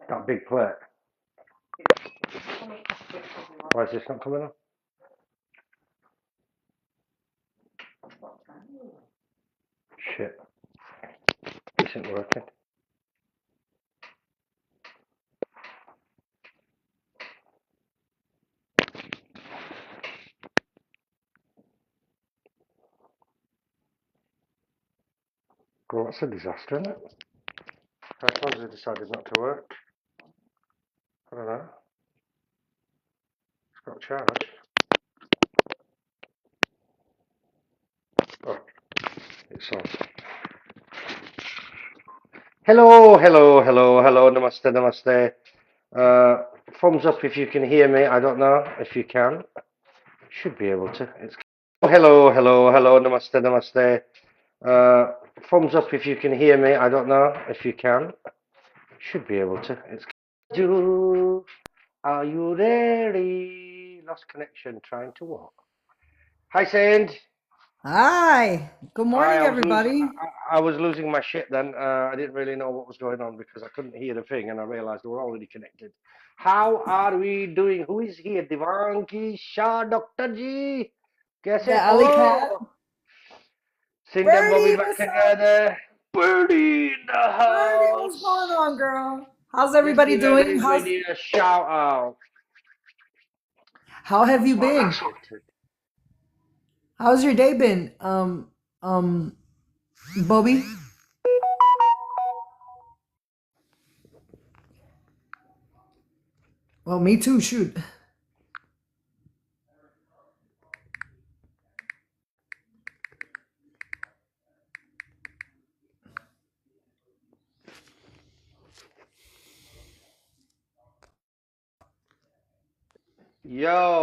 That big plate. Why is this not coming on? Shit. This isn't working. Well, that's a disaster, isn't it? I suppose they decided not to work. I don't know. It's got charge. Oh, it's on. Hello, hello, hello, hello. Namaste, namaste. Thumbs up if you can hear me. I don't know if you can. Should be able to. It's hello, hello, hello. Namaste, namaste. Thumbs up if you can hear me. I don't know if you can. Should be able to. It's are you ready? Lost connection. Trying to walk. Hi, Sand. Hi. Good morning, everybody. I was losing my shit then. I didn't really know what was going on because I couldn't hear the thing, and I realized we were already connected. How are we doing? Who is here? Divanki Shah, Dr. G. The Kaise alley cat. ho? Sindh and Bobby Birdie, back what's up? together. Birdie in the Birdie, what's going house. on, girl? How's Let's everybody give doing? everybody a shout out. How have you Oh, been? that's sorted. How's your day been? Um, Bobby? Well, me too, shoot.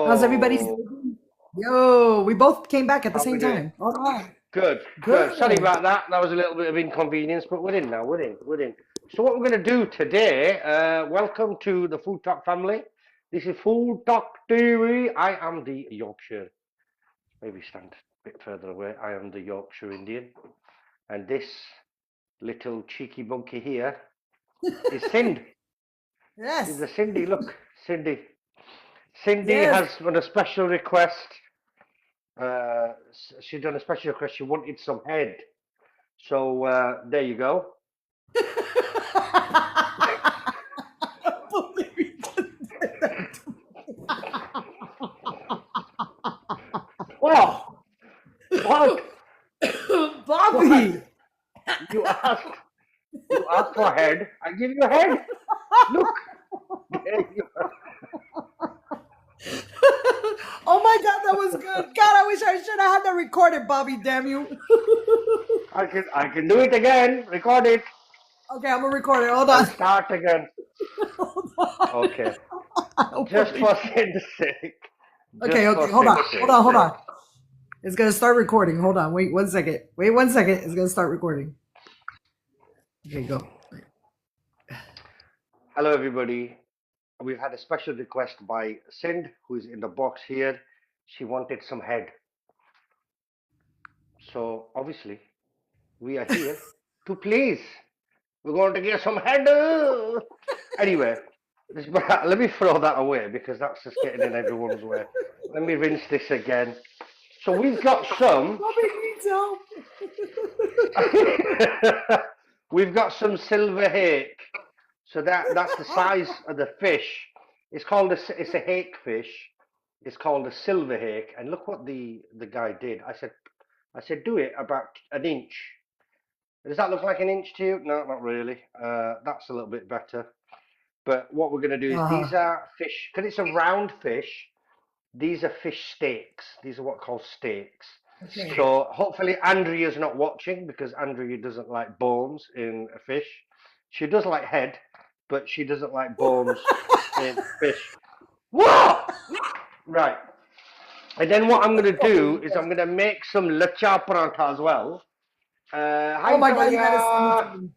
How's everybody's day Yo. been? Yo, we both came back at the How we same doing? time. All right. Good, good. Sorry Good. about that. That was a little bit of inconvenience, but we're in now. We're in. We're in. So what we're going to do today? Welcome to the Food Talk family. This is Food Talk TV. I am the Yorkshire. Maybe stand a bit further away. I am the Yorkshire Indian, and this little cheeky monkey here is Sindh. Is Yes. the Cindy? Look, Cindy. Cindy Yes. has done a special request. She done a special request. She wanted some head. So there you go. Believe you just did that to What? What? What? Bobby! You asked. You asked for head. I give you a head. Look. There you are. Oh my God, that was good. God, I wish I should have had that recorded, Bobby. Damn you. I can do it again. Record it Okay, I'm gonna record it. Hold and on. start again. Hold on. Okay. Oh, Just Bobby. for Sid's sake. Okay, Just for okay, hold on. Sid's Hold sake. on, hold on. It's gonna start recording. Hold on. Wait 1 second. Wait 1 second. It's gonna start recording. Okay, go. Hello, everybody. We've had a special request by Sind, who is in the box here. She wanted some head. So obviously, we are here to please. We're going to get some head. Anyway, let me throw that away because that's just getting in everyone's way. Let me rinse this again. So we've got some. Bobby needs help. We've got some silver hake. So that's the size of the fish. It's a hake fish. It's called a silver hake. And look what the guy did. I said do it about an inch. Does that look like an inch to you? No, not really. That's a little bit better. But what we're going to do is Uh-huh. these are fish, because it's a round fish, these are fish steaks. These are what are called steaks. Okay. So hopefully Andrea's not watching because Andrea doesn't like bones in a fish. She does like head, but she doesn't like bones in fish. What? Right. And then what I'm going to do is I'm going to make some Lacha Parantha as well. Oh Hi, my God, you gotta send it to Tonya. me.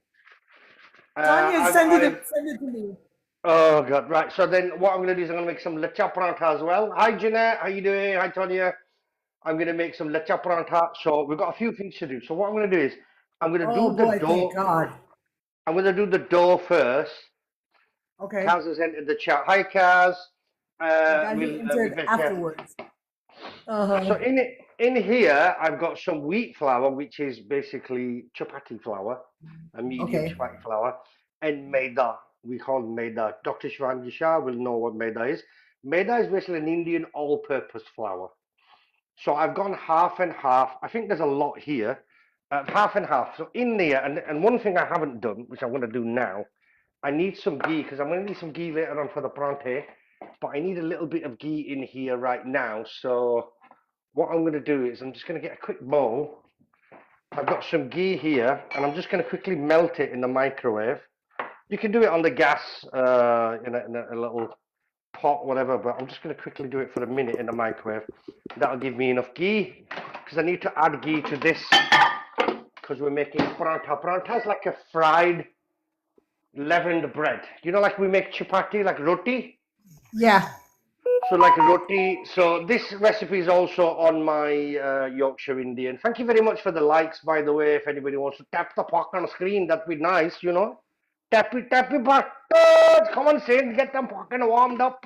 Tanya, Uh, send I've, it, send it to me. Oh God, right. So then what I'm gonna do is I'm gonna make some Lacha Parantha as well. Hi Jeanette, how you doing? Hi Tonya. I'm gonna make some Lacha Parantha. So we've got a few things to do. So what I'm gonna do is I'm gonna Oh do the boy, thank dough. God. I'm gonna do the dough first Okay. Kaz has entered the chat. Hi, Kaz. My God, he entered Rebecca. afterwards. Uh-huh. So in here, I've got some wheat flour, which is basically chapati flour, a medium Okay. chapati flour, and maida. We call it maida. Dr. Shivanji Shah will know what maida is. Maida is basically an Indian all-purpose flour. So I've gone half and half. I think there's a lot here. Half and half. So in there, and one thing I haven't done, which I'm going to do now, I need some ghee because I'm going to need some ghee later on for the paranthe. But I need a little bit of ghee in here right now. So what I'm going to do is I'm just going to get a quick bowl. I've got some ghee here, and I'm just going to quickly melt it in the microwave. You can do it on the gas in a little pot, whatever, but I'm just going to quickly do it for a minute in the microwave. That'll give me enough ghee, because I need to add ghee to this, because we're making parantha. Parantha is like a fried leavened bread. You know, like we make chapati, like roti. Yeah. So like roti. So this recipe is also on my Yorkshire Indian. Thank you very much for the likes, by the way. If anybody wants to tap the puck on the screen, that'd be nice, you know. Tap it, buttons. Come on, Sid, get them fucking warmed up.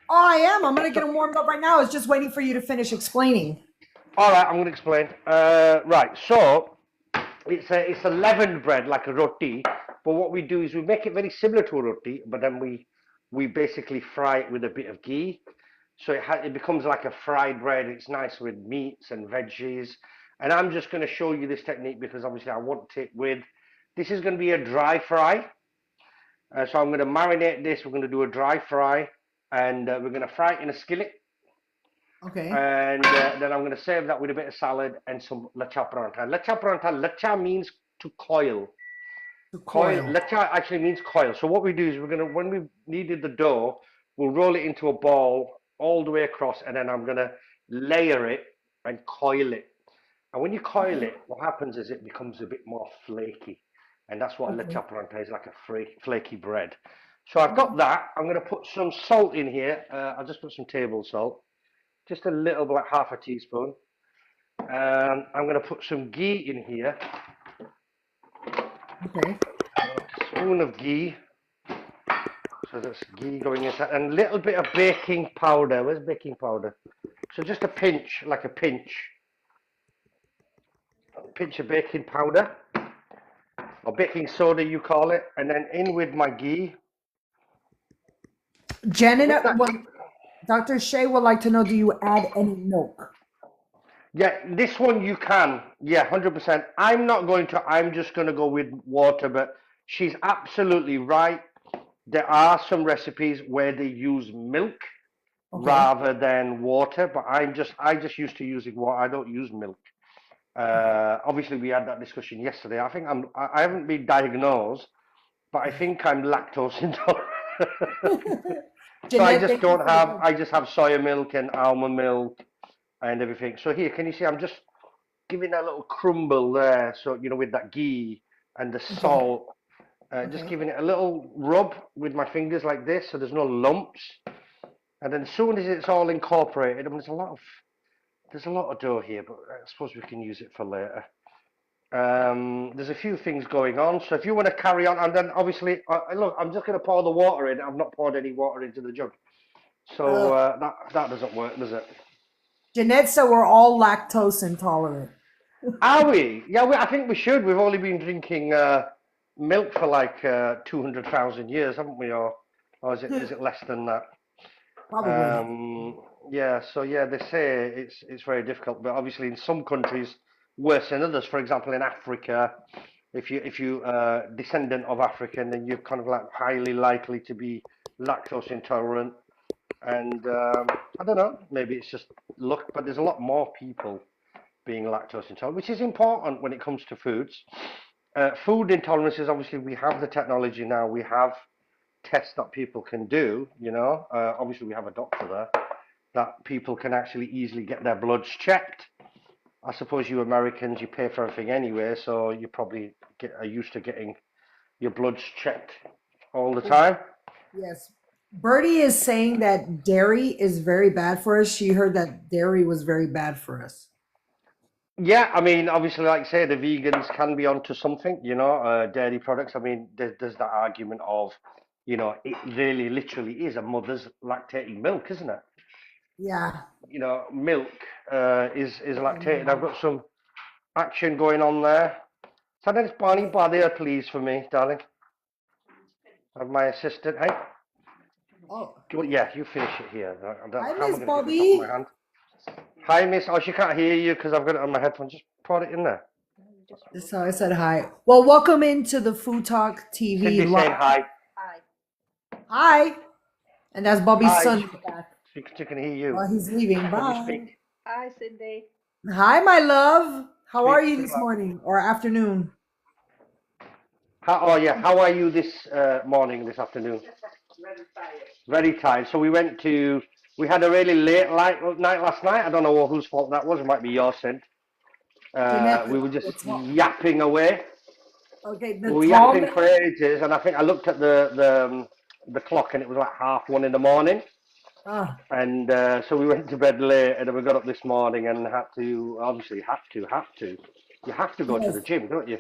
Oh, I am. I'm gonna get So, them warmed up right now. I was just waiting for you to finish explaining. all right, I'm going to explain. Right, so it's a leavened bread like a roti, but what we do is we make it very similar to a roti, but then we basically fry it with a bit of ghee. So it becomes like a fried bread. It's nice with meats and veggies. And I'm just going to show you this technique because obviously I want it with. This is going to be a dry fry. So I'm going to marinate this. We're going to do a dry fry, and we're going to fry it in a skillet. Okay. And then I'm going to serve that with a bit of salad and some lacha parantha. Lacha parantha, lacha means to coil. To Coil, coil. lacha actually means coil. So what we do is when we've kneaded the dough, we'll roll it into a ball all the way across, and then I'm gonna layer it and coil it. And when you coil Okay. it, what happens is it becomes a bit more flaky, and that's what a Okay. leche parante is, like a flaky bread. So I've Okay. got that. I'm gonna put some salt in here. I'll just put some table salt, just a little, like half a teaspoon. I'm gonna put some ghee in here, Okay. a spoon of ghee. So that's ghee going inside, and a little bit of baking powder. Where's baking powder? So just a pinch, like a pinch of baking powder, or baking soda, you call it, and then in with my ghee. With Janet, that, well, Dr. Shea would like to know, do you add any milk? yeah, this one you can, yeah, 100%. I'm not going to. I'm just going to go with water, but she's absolutely right. There are some recipes where they use milk Okay. rather than water, but I just used to using water. I don't use milk. Okay. Obviously, we had that discussion yesterday. I haven't been diagnosed, but I think I'm lactose intolerant. So I Jeanette, just thank you don't for the have, gift. I just have soya milk and almond milk and everything. So here, can you see? I'm just giving a little crumble there. So, with that ghee and the Okay. salt, just Okay. giving it a little rub with my fingers like this so there's no lumps. And then as soon as it's all incorporated, I mean, there's a lot of dough here, but I suppose we can use it for later. There's a few things going on, so if you want to carry on, and then obviously, look, I'm just going to pour the water in. I've not poured any water into the jug, so Uh, that doesn't work, does it? Jeanette said we're all lactose intolerant. Are we? Yeah, I think we should. We've only been drinking milk for like 200,000 years, haven't we? Or is it less than that? Probably less. Um, yeah, so yeah, they say it's very difficult, but obviously in some countries worse than others. For example, in Africa, if you descendant of African, then you're kind of like highly likely to be lactose intolerant. And I don't know, maybe it's just luck, but there's a lot more people being lactose intolerant, which is important when it comes to foods. Food intolerances, obviously, we have the technology now. We have tests that people can do. Obviously, we have a doctor there that people can actually easily get their bloods checked. I suppose you Americans, you pay for everything anyway, so you probably are used to getting your bloods checked all the Well, time. yes. Bertie is saying that dairy is very bad for us. She heard that dairy was very bad for us. Yeah, I mean, obviously, like I say, the vegans can be onto something, dairy products. I mean, there's that argument of, you know, it really literally is a mother's lactating milk, isn't it? Yeah. You know, milk is lactating. I've got some action going on there. Sometimes Barney, bar there, please, for me, darling. Of my assistant. Hey, Oh, yeah, you finish it here. hi, How am I Miss going to get this off my Bobby. hand? Hi, miss. Oh, she can't hear you because I've got it on my headphone. Just put it in there. So I said hi. Well, welcome into the Food Talk TV Cindy saying live. hi. Hi. And that's Bobby's Hi. son in the back. She can hear you. Well, he's leaving. When you Bye. speak. Hi, Cindy. Hi, my love. How are you Speak this loud. morning or afternoon? Oh, yeah. How are you this morning, this afternoon? Very tired. So we had a really late night last night. I don't know whose fault that was. It might be your sin. Jeanette, We were just yapping away. okay, We the were tall yapping man. for ages, and I think I looked at the clock, and it was like 1:30 in the morning. Ah, And so we went to bed late, and then we got up this morning and had to, obviously, you have to go to the yes. gym, don't you?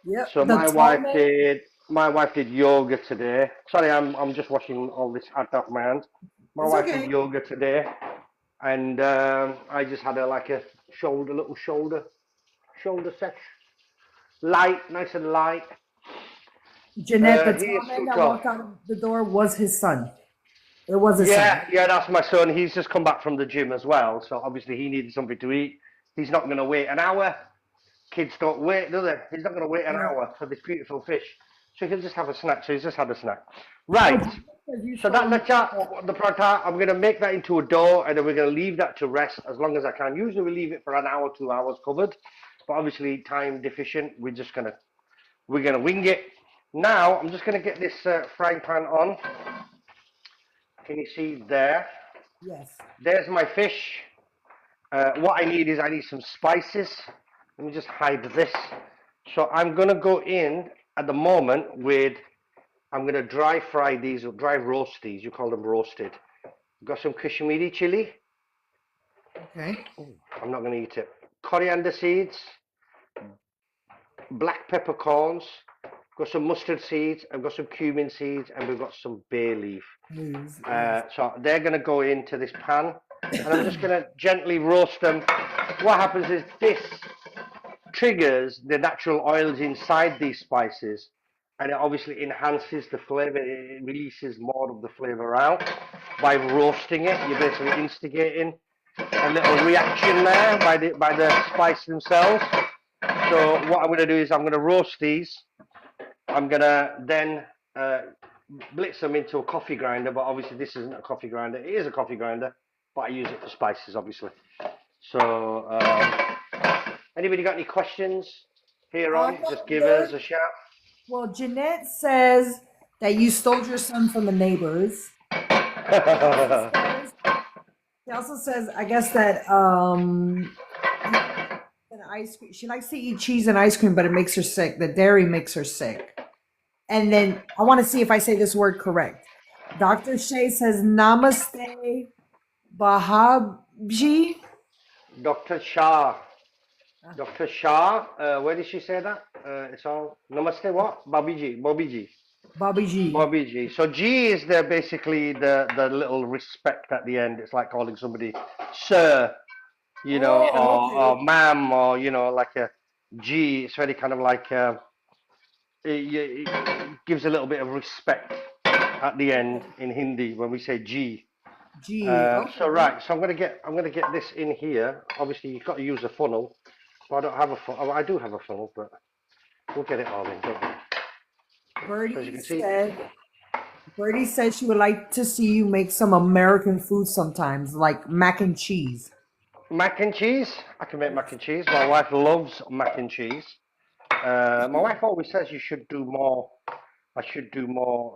Yep. So The tall man. my wife did yoga today. Sorry, I'm just washing all this out of my hand. My It's wife did okay. yoga today, and I just had like a little shoulder section, light, nice and light. Jeanette, the tall Here's man that Suto. walked out of the door was his son. It was his son. Yeah, that's my son. He's just come back from the gym as well, so obviously he needed something to eat. He's not going to wait an hour. Kids don't wait, do they? He's not going to wait an No. hour for this beautiful fish. So he'll just have a snack. So he's just had a snack. Oh, Right. Jeanette says you So that stole lacha, the paratha, I'm going to make that into a dough, and then we're going to leave that to rest as long as I can. Usually we leave it for an hour, 2 hours covered, but obviously time deficient. We're gonna wing it. Now I'm just going to get this frying pan on. Can you see there? Yes. There's my fish. What I need some spices. Let me just hide this. So I'm gonna go in at the moment I'm gonna dry fry these or dry roast these. You call them roasted. Got some Kashmiri chili. Okay. I'm not gonna eat it. Coriander seeds, black peppercorns. Got some mustard seeds. I've got some cumin seeds, and we've got some bay leaf. Please. So they're gonna go into this pan, and I'm just gonna gently roast them. What happens is this triggers the natural oils inside these spices, and it obviously enhances the flavor. It releases more of the flavor out by roasting it. You're basically instigating a little reaction there by the spice themselves. So what I'm going to do is I'm going to roast these. I'm going to then blitz them into a coffee grinder, but obviously this isn't a coffee grinder. It is a coffee grinder, but I use it for spices, obviously. So anybody got any questions here on? No, Just give good. us a shout. Well, Jeanette says that you stole your son from the neighbors. She also says, I guess that an ice cream. She likes to eat cheese and ice cream, but it makes her sick. The dairy makes her sick. And then I want to see if I say this word correct. Dr. Shay says, Namaste, Bahabji. Dr. Shah. Dr. Shah, where did she say that? It's all Namaste what? Babiji. Babiji. Babiji. So G is basically the little respect at the end. It's like calling somebody sir, you know, or ma'am, or you know, like a G. It's very kind of like it gives a little bit of respect at the end in Hindi when we say G. G. So right, so I'm gonna get this in here. Obviously, you've got to use a funnel. Well, I don't have a funnel. Oh, I do have a funnel, but we'll get it all in, don't we? So as you can see, Birdie said she would like to see you make some American food sometimes, like mac and cheese. mac and cheese. I can make mac and cheese. My wife loves mac and cheese. My wife always says you should do more. I should do more,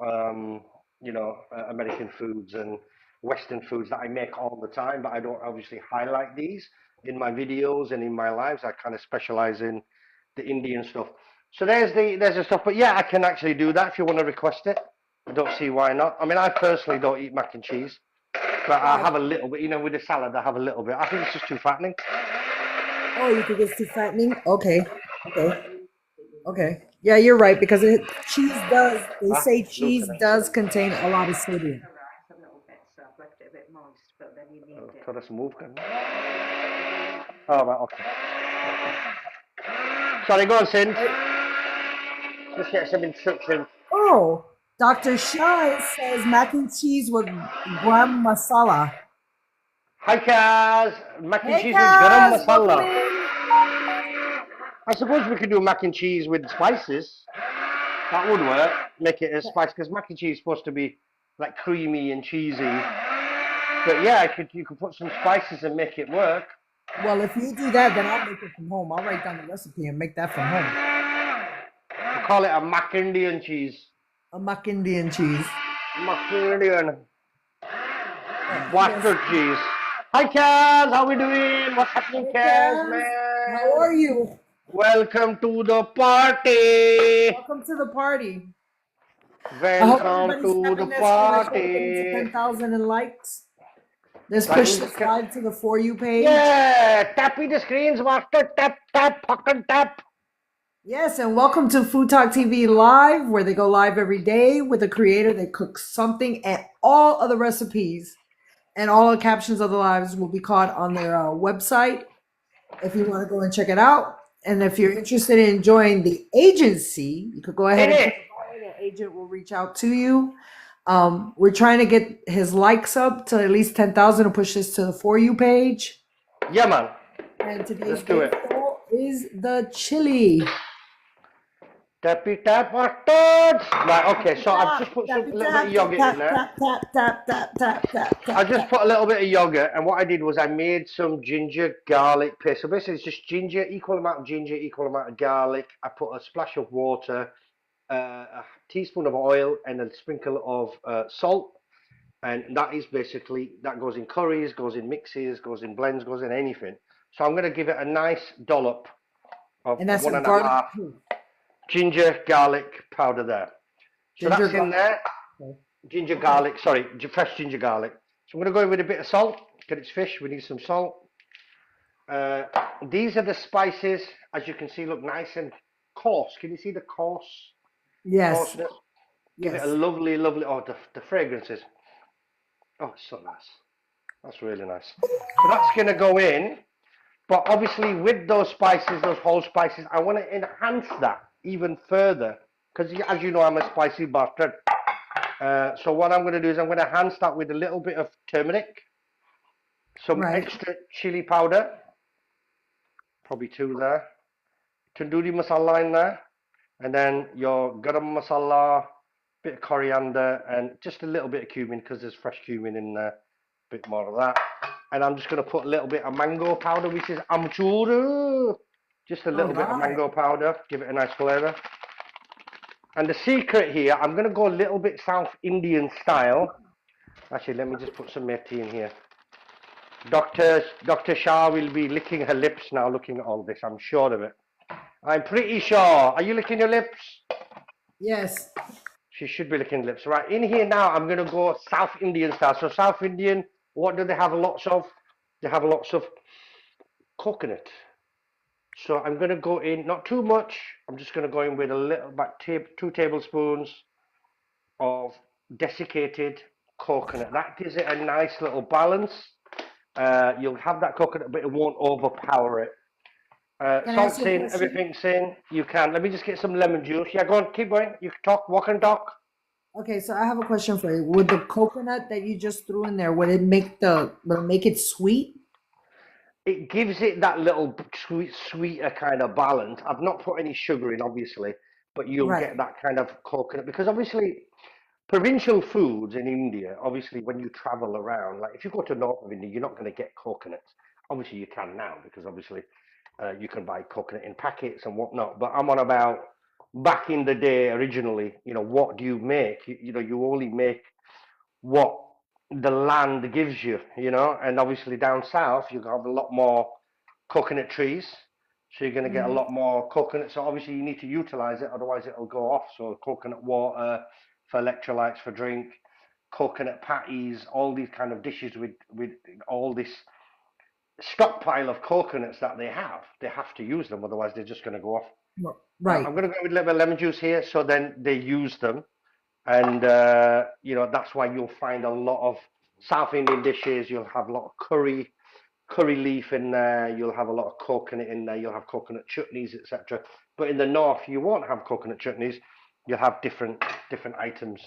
you know, American foods and Western foods that I make all the time, but I don't obviously highlight these in my videos and in my lives. I kind of specialize in the Indian stuff. So there's the stuff. But yeah, I can actually do that if you want to request it. I don't see why not. I mean, I personally don't eat mac and cheese, but I have a little bit. You know, with the salad, I have a little bit. I think it's just too fattening. Oh, you think it's too fattening? Okay. Yeah, you're right because cheese does. They Ah, say cheese Lieutenant. does contain a lot of sodium. A little bit, so I've left it a bit moist, but then you need it. थोड़ा सा move करना. Oh, right, okay. Sorry, go on, Sin. Just get some instructions. Oh, Dr. Shai says mac and cheese with gram masala. Hi, Kaz. Mac and Hey, cheese with garam Kaz, welcome masala. in. I suppose we could do mac and cheese with spices. That would work. Make it a spice because mac and cheese is supposed to be like creamy and cheesy. But yeah, you could put some spices and make it work. Well, if you do that, then I'll make it from home. I'll write down the recipe and make that from home. We call it a mac Indian cheese. A mac Indian cheese. Mac Indian Oh, bastard yes. cheese. Hi, Kaz. How we doing? What's happening, Hey, Kaz, Kaz. How man? are you? Welcome to the party. Welcome to the party. I hope Welcome everybody's to the tapping their screen. Let's try to get into party. 10,000 in likes. Let's Right, push we this just live to the For You page. yeah, tapping the screens, master. Tap, tap, fucking tap. Yes, and welcome to Food Talk TV Live, where they go live every day with a creator that cooks something, and all of the recipes and all the captions of the lives will be caught on their website if you want to go and check it out. And if you're interested in joining the agency, you could go ahead and In click it. on it. An agent will reach out to you. We're trying to get his likes up to at least 10,000 to push this to the For You page. Yeah, man. And today's Let's do it. big goal is the chili. Tappy tap, mustard. Right, okay, so I've just put a little bit of yogurt in there. I just put a little bit of yogurt, and what I did was I made some ginger garlic paste. So basically, it's just ginger, equal amount of ginger, equal amount of garlic. I put a splash of water, a teaspoon of oil, and a sprinkle of salt. And that is basically, that goes in curries, goes in mixes, goes in blends, goes in anything. So I'm going to give it a nice dollop of And that's one a and a garlic. half ginger garlic powder there. So Ginger that's in there. garlic. Ginger garlic, sorry, fresh ginger garlic. So I'm going to go in with a bit of salt. Get its fish. We need some salt. These are the spices, as you can see, look nice and coarse. Can you see the Yes. coarseness? Give it a Yes. lovely, lovely. Oh, the fragrances. Oh, it's so nice. That's really nice. So that's going to go in. But obviously, with those spices, those whole spices, I want to enhance that even further. Because as you know, I'm a spicy bastard. So what I'm going to do is I'm going to enhance that with a little bit of turmeric, some Right. extra chili powder, probably 2 there, tandoori masala in there, and then your garam masala, bit of coriander, and just a little bit of cumin because there's fresh cumin in there, a bit more of that. And I'm just going to put a little bit of mango powder, which is amchuru, just a little bit of mango powder, give it a nice flavour. And the secret here, I'm going to go a little bit South Indian style. Actually, let me just put some methi in here. Dr. Shah will be licking her lips now looking at all this. I'm sure of it. I'm pretty sure. Are you licking your lips? Yes. She should be licking lips. Right, in here now, I'm going to go South Indian style. So South Indian, what do they have lots of? They have lots of coconut. So I'm going to go in, not too much. I'm just going to go in with a little, about 2 tablespoons of desiccated coconut. That gives it a nice little balance. You'll have that coconut, but it won't overpower it. Salt's in, everything's in. You can. Let me just get some lemon juice. Yeah, go on, keep going. You can talk, walk and talk. Okay, so I have a question for you. Would the coconut that you just threw in there, would it make it sweet? It gives it that little sweeter kind of balance. I've not put any sugar in, obviously, but you'll Right. get that kind of coconut because obviously provincial foods in India, obviously when you travel around, like if you go to north of India, you're not going to get coconuts. Obviously you can now because obviously you can buy coconut in packets and whatnot. But I'm on about back in the day originally, what do you make? You only make what the land gives you, and obviously down south you have a lot more coconut trees, so you're going to get a lot more coconut. So obviously you need to utilize it, otherwise it'll go off. So coconut water for electrolytes for drink, coconut patties, all these kind of dishes with all this stockpile of coconuts that they have to use them, otherwise they're just going to go off. Right. I'm going to go with a little bit of lemon juice here, so then they use them, and that's why you'll find a lot of South Indian dishes. You'll have a lot of curry leaf in there. You'll have a lot of coconut in there. You'll have coconut chutneys, etc. But in the north, you won't have coconut chutneys. You'll have different items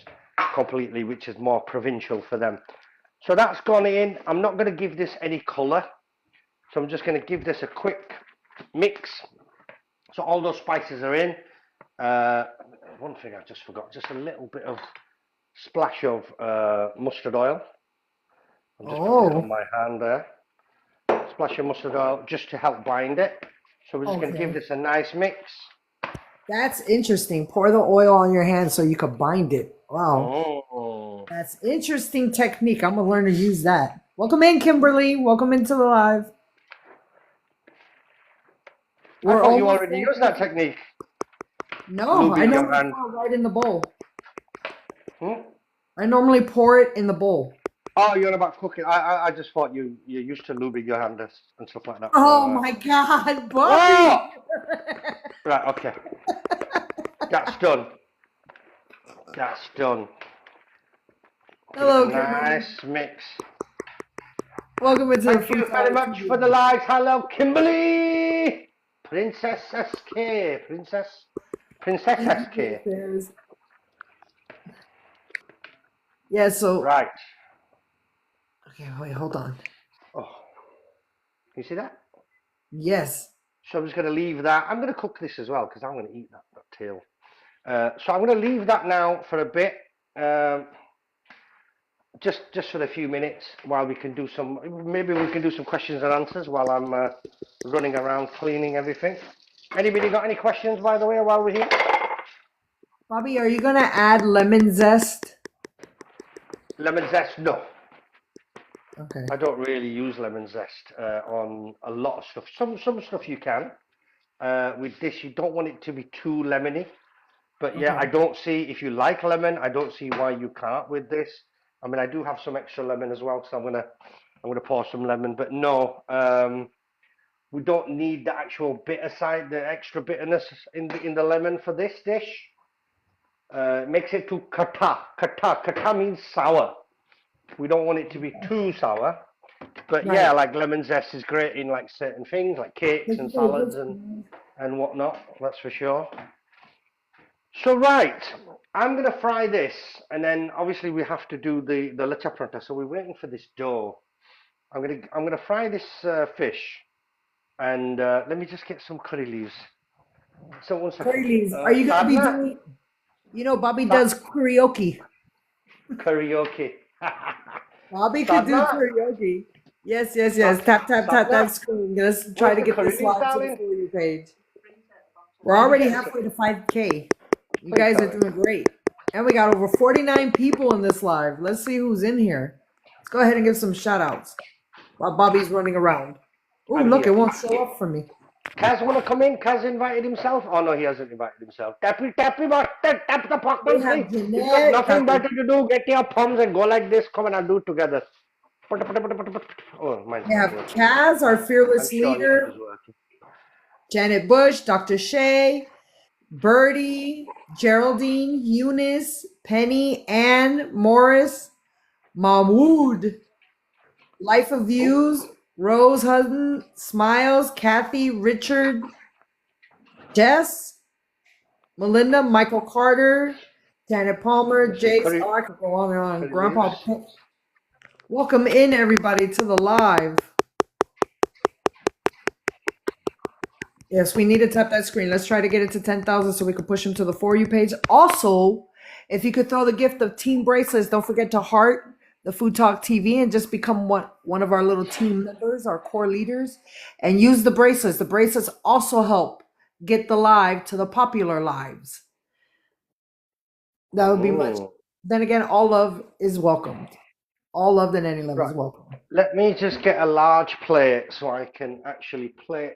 completely, which is more provincial for them. So that's gone in. I'm not going to give this any colour, so I'm just going to give this a quick mix. So all those spices are in. One thing I just forgot, just a little bit of splash of mustard oil. I'm just putting it on Oh, my hand there. Splash of mustard oil just to help bind it. So we're just going to give okay. this a nice mix. That's interesting. Pour the oil on your hand so you could bind it. Wow. Oh, That's interesting technique. I'm gonna learn to use that. Welcome in, Kimberly. Welcome into the live. I We're thought you almost already there. used that technique, No, I lubing your normally hand. pour it right in the bowl. Hmm? I normally pour it in the bowl. Oh, you're about cooking. I just thought you're used to lubing your hand and stuff like that. Oh So, my God, oh, Bobby! right, okay, that's done. That's done. Give it a Hello, Kimberly. nice mix. Welcome into the Thank you Food very Talk much TV for the Live. likes. Hello, Kimberly. Princess SK. Princess Thank you for the SK. shares. Yeah, so Right. okay, wait, hold on. Oh, you see that? Yes. So I'm just going to leave that. I'm going to cook this as well because I'm going to eat that tail. So I'm going to leave that now for a bit. Um, just for a few minutes while we can do some, maybe we can do some questions and answers while I'm running around cleaning everything. Anybody got any questions, by the way, while we're here? Bobby, are you gonna add lemon zest? Lemon zest? No, Okay. I don't really use lemon zest on a lot of stuff. Some stuff you can. With this, you don't want it to be too lemony. But yeah, I Okay. don't see, if you like lemon, I don't see why you can't with this. I mean, I do have some extra lemon as well, so I'm gonna pour some lemon. But no, we don't need the actual bitter side, the extra bitterness in the lemon for this dish. It makes it too kata. Kata means sour. We don't want it to be too sour. But yeah, Right. like lemon zest is great in like certain things, like cakes Thank you and for the salads gifts. and whatnot. That's for sure. So right, I'm gonna fry this, and then obviously we have to do the Lacha Parantha. So we're waiting for this dough. I'm gonna fry this fish, and let me just get some curry leaves. So one Curry second. leaves. Are you gonna be Sadhna, doing? You know, Bobby Sa- does karaoke. karaoke. Bobby could do Sadhna, karaoke. Yes, yes, yes. Tap, tap, tap Sadhna, that screen. Let's try where's to the get curry this leaves, live to the darling? For You page. We're Where did you already get this? halfway to 5K. You Please, guys are darling. doing great. And we got over 49 people in this live. Let's see who's in here. Let's go ahead and give some shout outs while Bobby's running around. Oh, I'm look, it here. won't show up for me. Kaz wanna come in? Kaz invited himself? Oh no, he hasn't invited himself. Tappy, bastard, tap the fuck We button, please. have If you got Jeanette, nothing Dr. better to do, get your palms and go like this. Come on, I'll do it together. Oh, mine's We not have working. Kaz, our I'm fearless sure yours leader, is working. Janet Bush, Dr. Shay, Birdie, Geraldine, Eunice, Penny, Ann, Morris, Mahmood, Life of Oh, Views, Rose Hudson, Smiles, Kathy, Richard, Jess, Melinda, Michael Carter, Janet Palmer, there's some Jace. Oh, I could go on and on. curry leaves. Grandpa. Welcome in, everybody, to the live. Yes, we need to tap that screen. Let's try to get it to 10,000 so we can push them to the For You page. Also, if you could throw the gift of team bracelets, don't forget to heart the Food Talk TV and just become one of our little team members, our core leaders, and use the bracelets. The bracelets also help get the live to the popular lives. That would be much. Oh, Then again, all love is welcomed. All love and any love is right. welcome. Let me just get a large plate so I can actually plate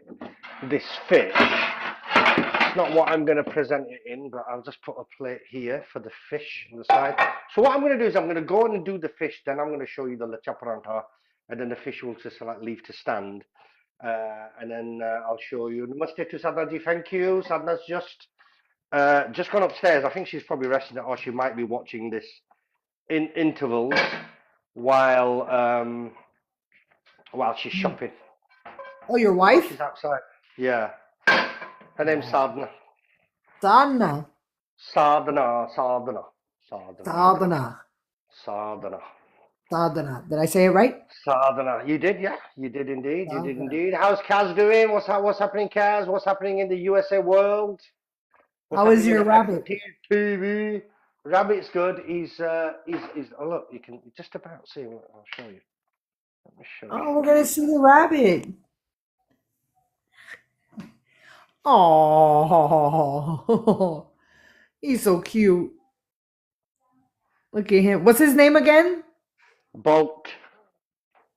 this fish. It's not what I'm going to present it in, but I'll just put a plate here for the fish on the side. So what I'm going to do is I'm going to go on and do the fish, then I'm going to show you the Lacha Parantha, and then the fish will just like leave to stand. and then I'll show you. Namaste to Sadhna ji. Thank you. Sadhna's just gone upstairs. I think she's probably resting, or she might be watching this in intervals while while she's shopping. Oh, your Oh, wife? she's outside. Yeah. Her name's Sadhna. Sadhana. Sadhna. Sadhna. Sadhna. Sadhana. Sadhna. Sadhana. Did I say it right? Sadhna. You did, yeah. You did indeed. You did Sadhana. indeed. How's Kaz doing? What's happening, Kaz? What's happening in the USA world? What's How is happening in your the rabbit? FoodtokTV? Rabbit's good. He's. Oh look, you can just about see him. I'll show you. Let me show you. Oh, we're gonna see the rabbit. Oh, he's so cute. Look at him. What's his name again? Bolt.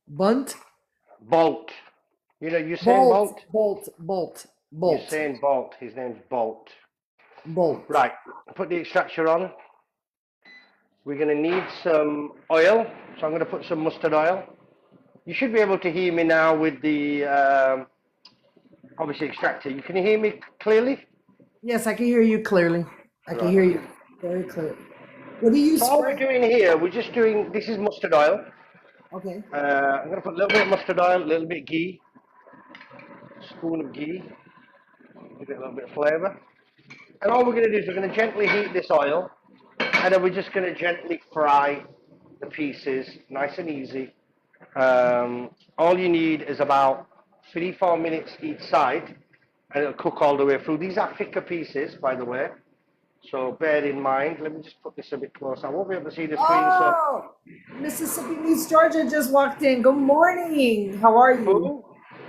Bunt? Bolt. You know, you're saying Bolt. Bolt? Bolt. You're Bolt. saying Bolt. His name's Bolt. Bolt. Right. Put the extractor on. We're going to need some oil. So I'm going to put some mustard oil. You should be able to hear me now with the obviously extractor. You can hear me clearly? Yes, I can hear you clearly. I can hear you very clearly. What do you So all we're spray? doing here, we're just doing, this is mustard oil. Okay. I'm going to put a little bit of mustard oil, a little bit of ghee, spoon of ghee, give it a little bit of flavour. And all we're going to do is we're going to gently heat this oil, and then we're just going to gently fry the pieces, nice and easy. All you need is about 3-4 minutes each side, and it'll cook all the way through. These are thicker pieces, by the way, so bear in mind. Let me just put this a bit closer. I won't be able to see the screen, so... Oh, Mississippi Meets Georgia just walked in. Good morning. How are you?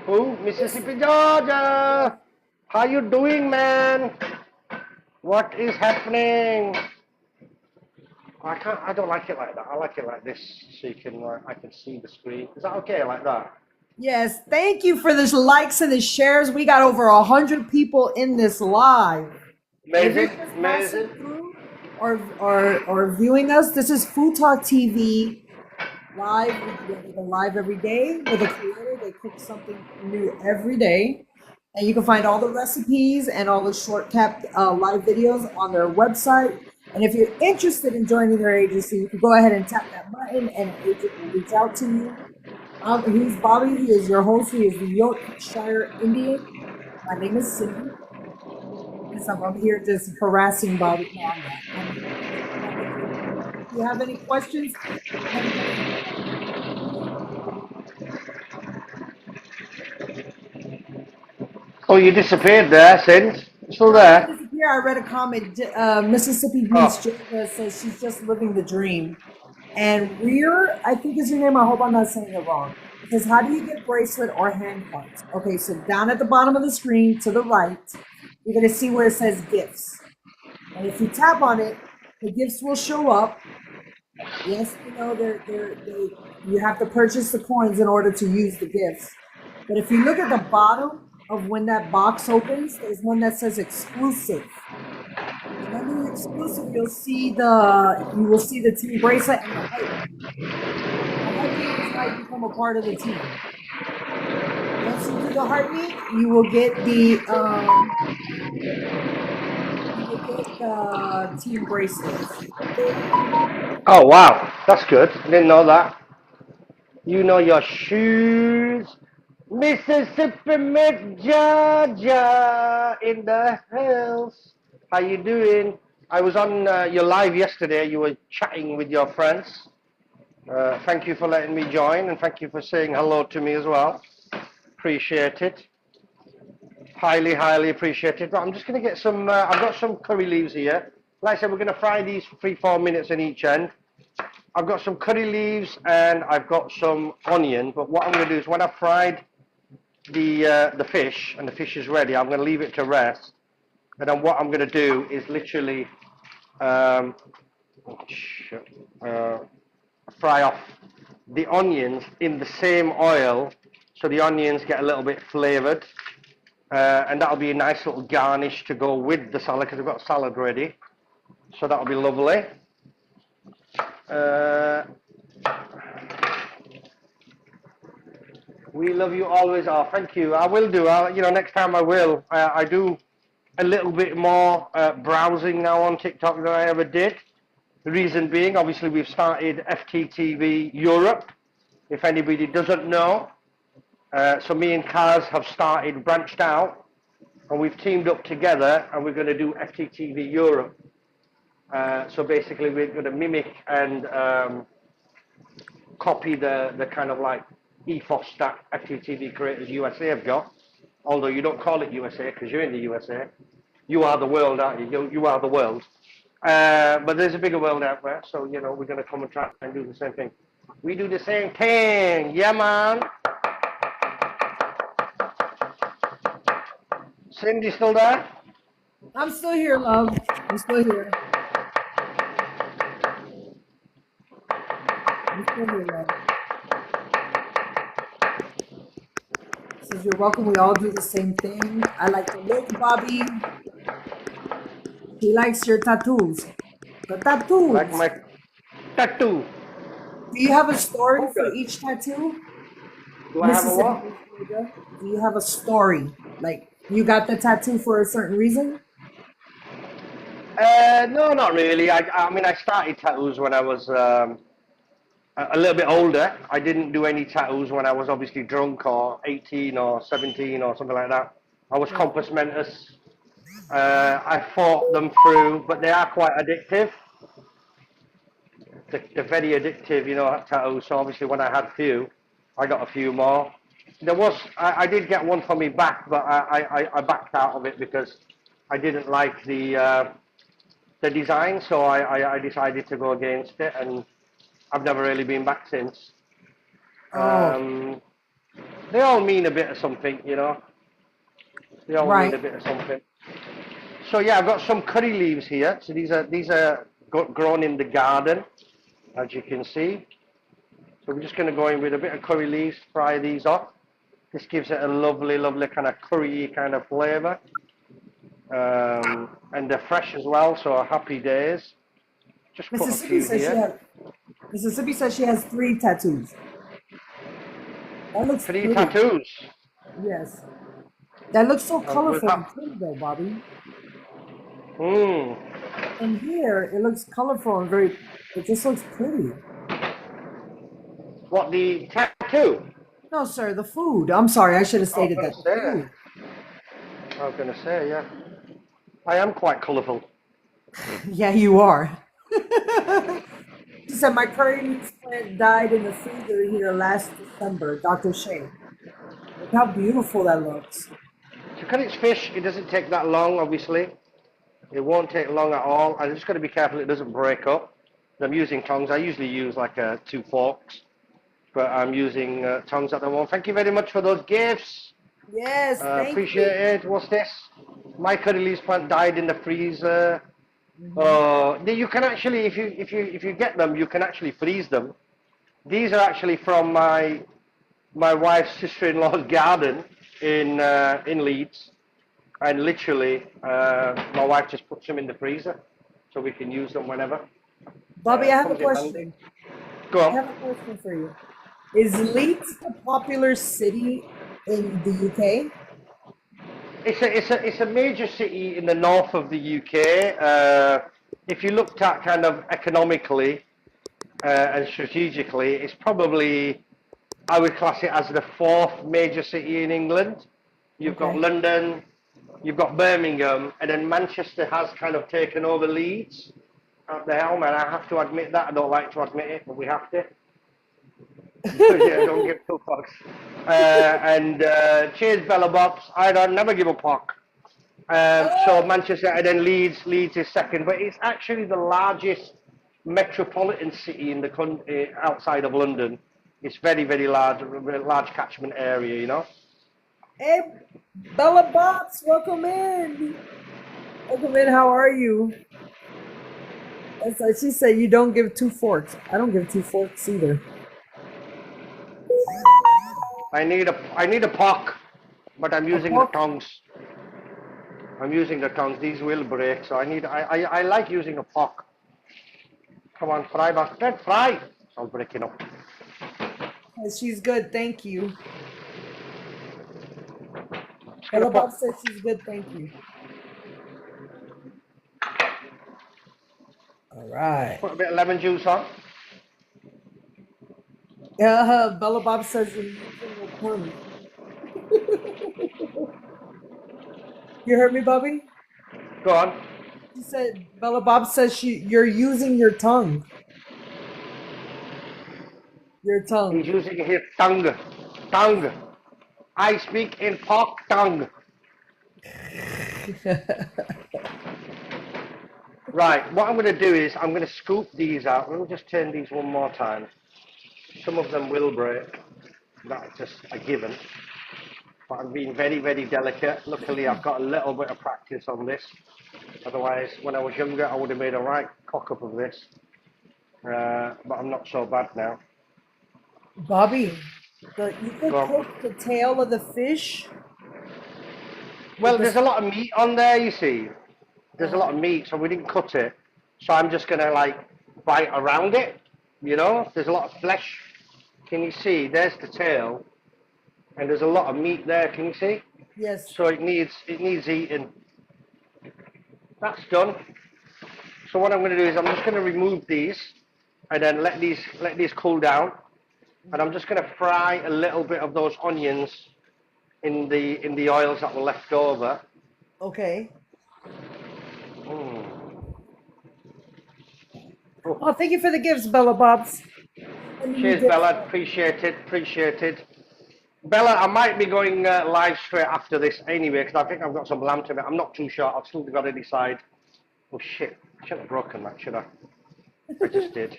Who? Mississippi, Georgia! How you doing, man? What is happening? I don't like it like that. I like it like this, so you can, I can see the screen. Is that okay, like that? Yes, thank you for the likes and the shares. We got over 100 people in this live. If you're Amazing, just passing amazing. through or viewing us, this is Food Talk TV live. We go live every day with a creator. They cook something new every day. And you can find all the recipes and all the short-capped live videos on their website. And if you're interested in joining their agency, you can go ahead and tap that button and an agent will reach out to you. He's Bobby. He is your host. He is the Yorkshire Indian. My name is Cindy. And so I'm here just harassing Bobby. No, I'm not. If you have any questions, Oh, you disappeared there, Sins. You still there? here I read a comment. Mississippi Beach says she's just living the dream. And Rear, I think is your name. I hope I'm not saying it wrong. It says, how do you get bracelet or hand cards? Okay, so down at the bottom of the screen to the right, you're going to see where it says gifts. And if you tap on it, the gifts will show up. Yes, you know, you have to purchase the coins in order to use the gifts. But if you look at the bottom of when that box opens, there's one that says exclusive. And under the exclusive, you will see the team bracelet and the heart. The heartbeat is how you become a part of the team. Once you do the heartbeat, you will get the team bracelets. Oh, wow. That's good. I didn't know that. You know your shoes. Mississippi, Miss Georgia in the house. How you doing? I was on your live yesterday. You were chatting with your friends. Thank you for letting me join, and thank you for saying hello to me as well. Appreciate it. Highly, highly appreciate it. But I'm just going to get some, I've got some curry leaves here. Like I said, we're going to fry these for 3-4 minutes on each end. I've got some curry leaves and I've got some onion, but what I'm going to do is when I've fried the fish and the fish is ready, I'm going to leave it to rest. And then what I'm going to do is literally fry off the onions in the same oil so the onions get a little bit flavored. And that'll be a nice little garnish to go with the salad because we've got salad ready. So that'll be lovely. We love you always. Oh, thank you. I will do. Next time I will. I do a little bit more browsing now on TikTok than I ever did. The reason being, obviously, we've started FTTV Europe. If anybody doesn't know, so me and Kaz have started, branched out, and we've teamed up together, and we're going to do FTTV Europe. So basically, we're going to mimic and copy the kind of like ethos that FTTV creators USA have got. Although you don't call it USA because you're in the USA. You are the world, aren't you? You are the world. But there's a bigger world out there, so we're going to come and try and do the same thing. We do the same thing, yeah, man. Cindy still there? I'm still here, love. I'm still here. I'm still here, love. Says you're welcome. We all do the same thing. I like to look, Bobby. He likes your tattoos. The tattoos. Like my tattoo. Do you have a story Who for does? each tattoo? Do I have a what? Do you have a story? Like you got the tattoo for a certain reason? No, not really. I mean, I started tattoos when I was a little bit older. I didn't do any tattoos when I was obviously drunk or 18 or 17 or something like that. I was compos mentis. I fought them through, but they are quite addictive. They're very addictive, tattoos. So obviously when I had a few, I got a few more. I did get one for me back, but I backed out of it because I didn't like the design, so I decided to go against it, and I've never really been back since. Oh, They all mean a bit of something, They all mean a right. bit of something. So yeah, I've got some curry leaves here. So these are grown in the garden, as you can see. So we're just going to go in with a bit of curry leaves, fry these off. This gives it a lovely, lovely kind of curry kind of flavour. And they're fresh as well, so happy days. Just put a Mississippi few says she here. has. Mississippi says she has 3 tattoos. That looks 3 pretty. tattoos. Yes. That looks so With colorful and that. pretty though, Bobby. Mmm. And here it looks colorful and very. It just looks pretty. What, the tattoo? No, sir, the food. I'm sorry, I should have I was stated going that. to The say. food. I was going to say, yeah. I am quite colourful. Yeah, you are. She said my curry leaf plant died in the freezer here last December. Dr. Shea. Look how beautiful that looks. So because it's fish, it doesn't take that long, obviously. It won't take long at all. I just got to be careful it doesn't break up. I'm using tongs. I usually use like 2 forks, but I'm using tongs at the moment. Thank you very much for those gifts. Yes, thank Appreciate you. it. What's this? My curry leaves plant died in the freezer. Hmm. You can actually, if you get them, you can actually freeze them. These are actually from my wife's sister-in-law's garden in Leeds, and literally my wife just puts them in the freezer so we can use them whenever. Bobby, I have a Comes in handy. question. Go I on. have a question for you. Is Leeds a popular city in the UK? It's a major city in the north of the UK. If you looked at kind of economically and strategically, it's probably, I would class it as the 4th major city in England. You've got Okay. London, you've got Birmingham, and then Manchester has kind of taken over Leeds at the helm, and I have to admit that. I don't like to admit it, but we have to. Yeah, don't give two fucks. And cheers, Bella Bops. I don't never give a fuck. So Oh, Manchester and then Leeds is second, but it's actually the largest metropolitan city in the country outside of London. It's very, very large catchment area. hey, Bella Box, welcome in. Welcome in. How are you? That's like she said. You don't give 2 forks. I don't give 2 forks either. I need a puck, but I'm A using the fork? tongs. I'm using the tongs. These will break, so I like using a puck. Come on, fry bastard, fry! It's all breaking up. She's good. Thank you. Just gonna Bella put Bob says she's good, thank you. All right. a bit of lemon juice on. Yeah, Bella Bob says you're using your tongue. You heard me, Bobby? Go on. She said Bella Bob says you're using your tongue. Your He's tongue. using his tongue. Tongue. I speak in pork tongue. Right, what I'm going to do is I'm going to scoop these out. Let me just turn these one more time. Some of them will break. That's just a given. But I'm being very, very delicate. Luckily, I've got a little bit of practice on this. Otherwise, when I was younger, I would have made a right cock up of this. But I'm not so bad now. Bobby, you could Go on. cook the tail of the fish. Well, there's a lot of meat on there, you see. There's a lot Uh, of meat, so we didn't cut it. So I'm just going to, like, bite around it, you know? There's a lot of flesh. Can you see? There's the tail. And there's a lot of meat there, can you see? yes. So it needs eating. That's done. So what I'm going to do is I'm just going to remove these and then let these cool down. And I'm just going to fry a little bit of those onions in the oils that were left over. Okay. Mm. Oh, thank you for the gifts, Bella Bobs. Sending you Cheers, gifts. Bella. Appreciated. Bella, I might be going live straight after this anyway because I think I've got some lamb to make. I'm not too sure. I've still got to decide. Oh shit! I shouldn't have broken that, should I? I just did.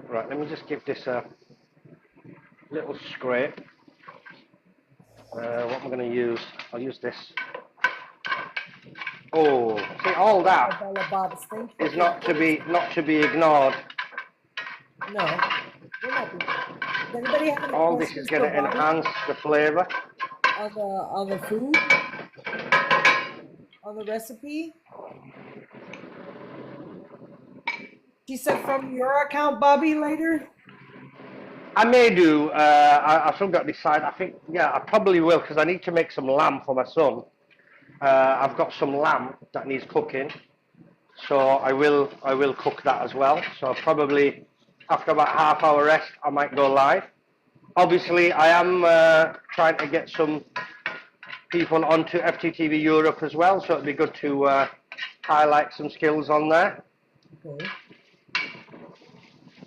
Right, let me just give this a little scrape. What am I going to use? I'll use this. Oh, see, all that Bella Bobs, thank you. is not to be ignored. No, we're not. Does anybody have any All this is questions going for to Bobby enhance the flavour. on the food, on the recipe? She said from your account, Bobby, later. I may do. I've still got to decide. I think, yeah, I probably will because I need to make some lamb for my son. I've got some lamb that needs cooking, so I will cook that as well. So probably after about half-hour rest, I might go live. Obviously, I am trying to get some people onto FTTV Europe as well, so it'd be good to highlight some skills on there. Okay.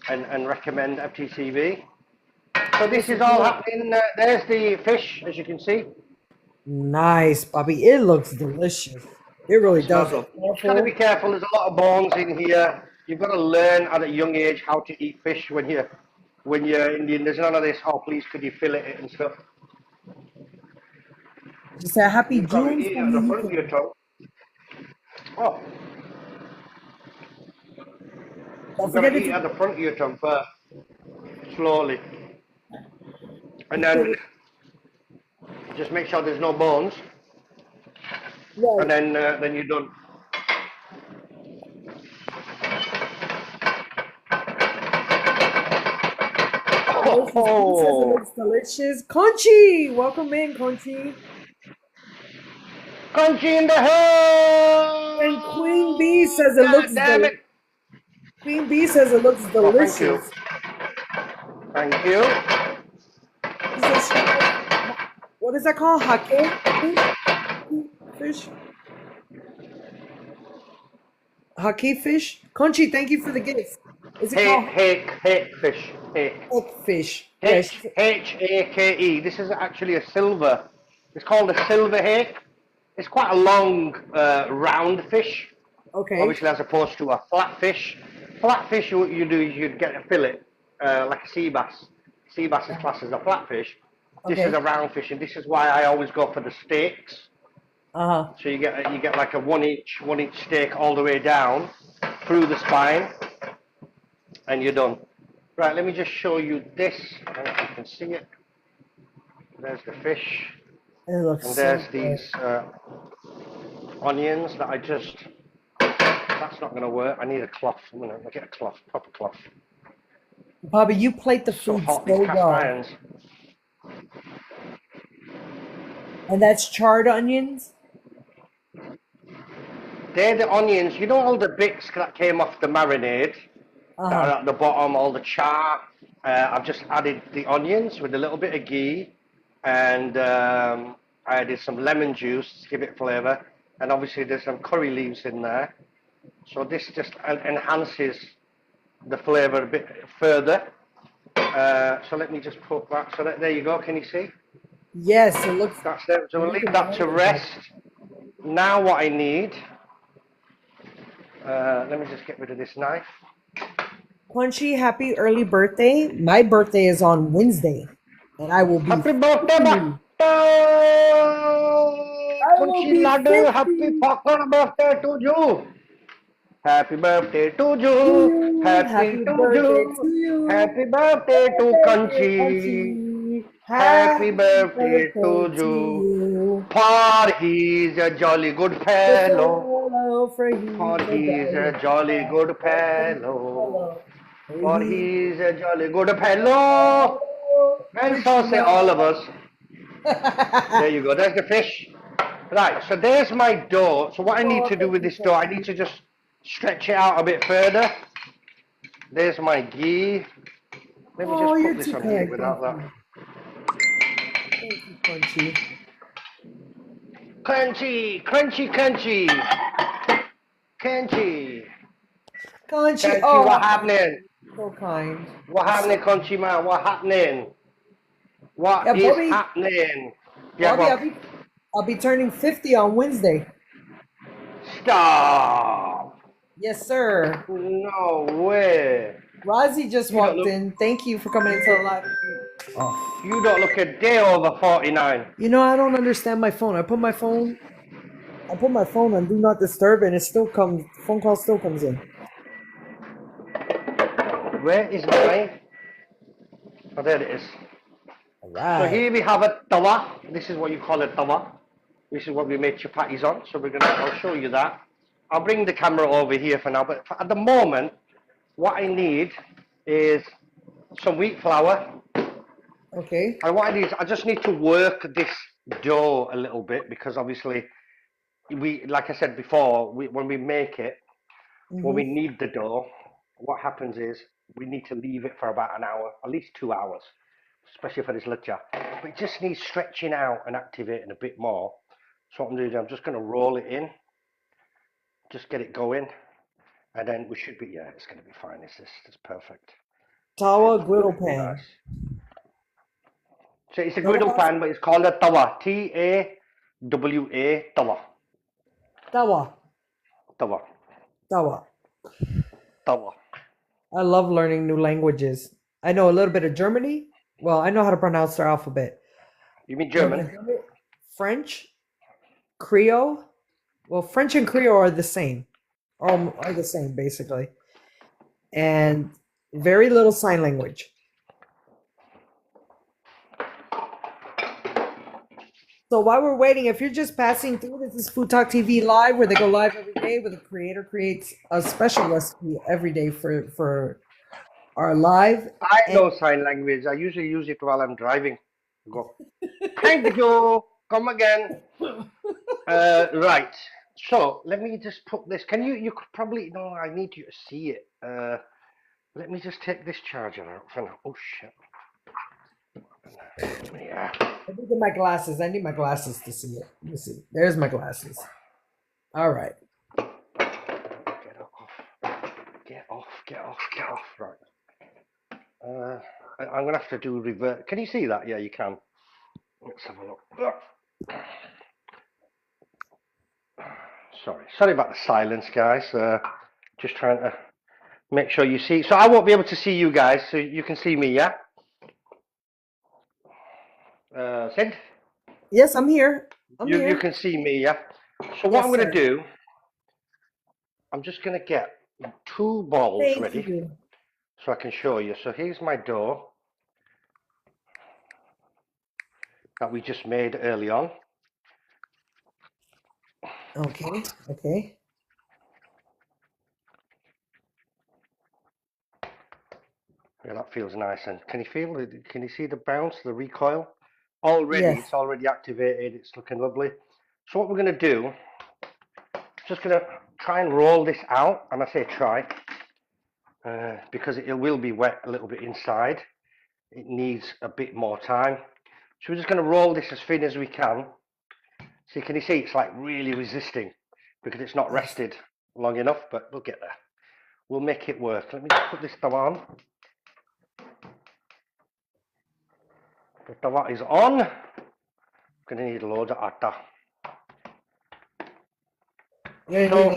And recommend FTTV. So this is all happening. There's the fish, as you can see. Nice, Bobby. It looks delicious. It really does. Smells up. You've got to be careful. There's a lot of bones in here. You've got to learn at a young age how to eat fish when you're Indian. There's none of this. Oh, please, could you fillet it and stuff? Just a happy You've got to June eat it from at the the front of your UK. tongue. Oh, Don't you've got to forget eat it at the front of your tongue first, slowly, and then just make sure there's no bones, and then you're done. Says it looks delicious. Conchi, welcome in, Conchi. Crunchy in the house. And Queen Bee says it looks damn it. Queen Bee says it looks Oh, thank you. delicious. Thank you. She says what is that called? Hake fish? Hake fish? Conchi, thank you for the gifts. Is it called Hake fish. Hake. Hake fish? Hake. This is actually a silver. It's called a silver hake. It's quite a long, round fish. Okay. Obviously, as opposed to a flat fish. Flat fish, what you do is you'd get a fillet, like a sea bass. Sea bass is classed as a flat fish. This is a round fish, and this is why I always go for the steaks. Uh-huh. So you get like a one inch steak all the way down through the spine, and you're done. Right, let me just show you this. I don't know if you can see it. There's the fish, It looks and there's so these onions that I just. That's not going to work. I need a cloth. I'm going to get a cloth, proper cloth. Bobby, you plate the So food hot, so these cast well. irons. And that's charred onions? They're the onions. You know all the bits that came off the marinade that Uh-huh. are at the bottom, all the char. I've just added the onions with a little bit of ghee, and I added some lemon juice to give it flavour. And obviously there's some curry leaves in there. So this just enhances the flavour a bit further. So let me just put that. So there you go. Can you see? Yes, it looks That's it. So we'll leave looking that to very good. rest. Now what I need. Let me just get rid of this knife. Punchy, happy early birthday. My birthday is on Wednesday, and I will be Happy birthday, 50. Bhakta! I will Kunchi be Ladu, happy 50 fucking birthday to you! Happy birthday to to you! you. Happy Happy to birthday to you! you. Happy birthday Happy to birthday, Kunchi! Punchy. Happy Happy birthday birthday to to you! you. For he's a jolly good Good fellow. fellow, for For he's a he's jolly a good jolly good fellow. fellow. For For he's he's a jolly good a fellow. fellow, And so Punchy say all of us. There love. you go. There's the fish. Right. So there's my dough. So what I need Oh, to do thank with you, this dough, I need Punchy. to just stretch it out a bit further. There's my ghee. Let me Oh, just put you're this too on here kind, without that. Punchy. Thank you, Punchy. Crunchy, crunchy, crunchy, crunchy, Punchy, crunchy. oh, What happening? so kind. What You're so happening, crunchy man? What happening? What yeah, is Bobby. happening? Yeah, Bobby, go I'll be turning 50 on Wednesday. Stop. Yes, sir. No way. Rozzy just You don't walked look. in. Thank you for coming into the live. Oh. You don't look a day over 49. You know, I don't understand my phone. I put my phone on do not disturb and it still comes phone call still comes in. Where is mine? Oh, there it is. All So right. here we have a tawa. This is what you call a tawa. This is what we make chapatis on. So I'll show you that. I'll bring the camera over here for now. But at the moment, what I need is some wheat flour. Okay. And what I need is I just need to work this dough a little bit because obviously like I said before, when we make it, when we Mm-hmm. knead the dough, what happens is we need to leave it for about an hour, at least 2 hours, especially for this lacha. But it just needs stretching out and activating a bit more. So what I'm doing, I'm just going to roll it in, just get it going, and then we should be, yeah, it's going to be fine. It's perfect. Tawa griddle Should be pan. nice. So it's a No griddle más. pan, but it's called a tawa. Tawa. Tawa. Tawa. Tawa. Tawa. Tawa. I love learning new languages. I know a little bit of Germany. Well, I know how to pronounce their alphabet. You mean A little bit German? of German, French, Creole. Well, French and Creole are the same, are the same basically, and very little sign language. So while we're waiting, if you're just passing through, this is Food Talk TV Live, where they go live every day, where the creator creates a special recipe every day for our live. I And know sign language. I usually use it while I'm driving. Go. Thank you. Come again. Right. So let me just put this. Can you? You could probably. No, I need you to see it. Let me just take this charger out for now. Oh shit. Yeah. I need my glasses. I need my glasses to see it. Let me see. There's my glasses. All right. Get off. Get off. Get off. Get off. Right. I'm gonna have to do reverse. Can you see that? Yeah, you can. Let's have a look. Sorry about the silence, guys. Just trying to make sure you see. So I won't be able to see you guys, so you can see me, yeah? Sid, Yes, I'm here. I'm you here. can see me, yeah? So what I'm Yes, going to sir. do, I'm just going to get two balls Thank ready you. so I can show you. So here's my dough that we just made early on. Okay. Okay. Yeah, that feels nice. And can you feel it? Can you see the bounce, the recoil? already. Yes. It's already activated. It's looking lovely. So what we're going to do, just going to try and roll this out. And I say try because it will be wet a little bit inside. It needs a bit more time. So we're just going to roll this as thin as we can. So can you see it's like really resisting because it's not Yes. rested long enough, but we'll get there. We'll make it work. Let me just put this tawa on. The tawa is on. Gonna need loads of atta. So,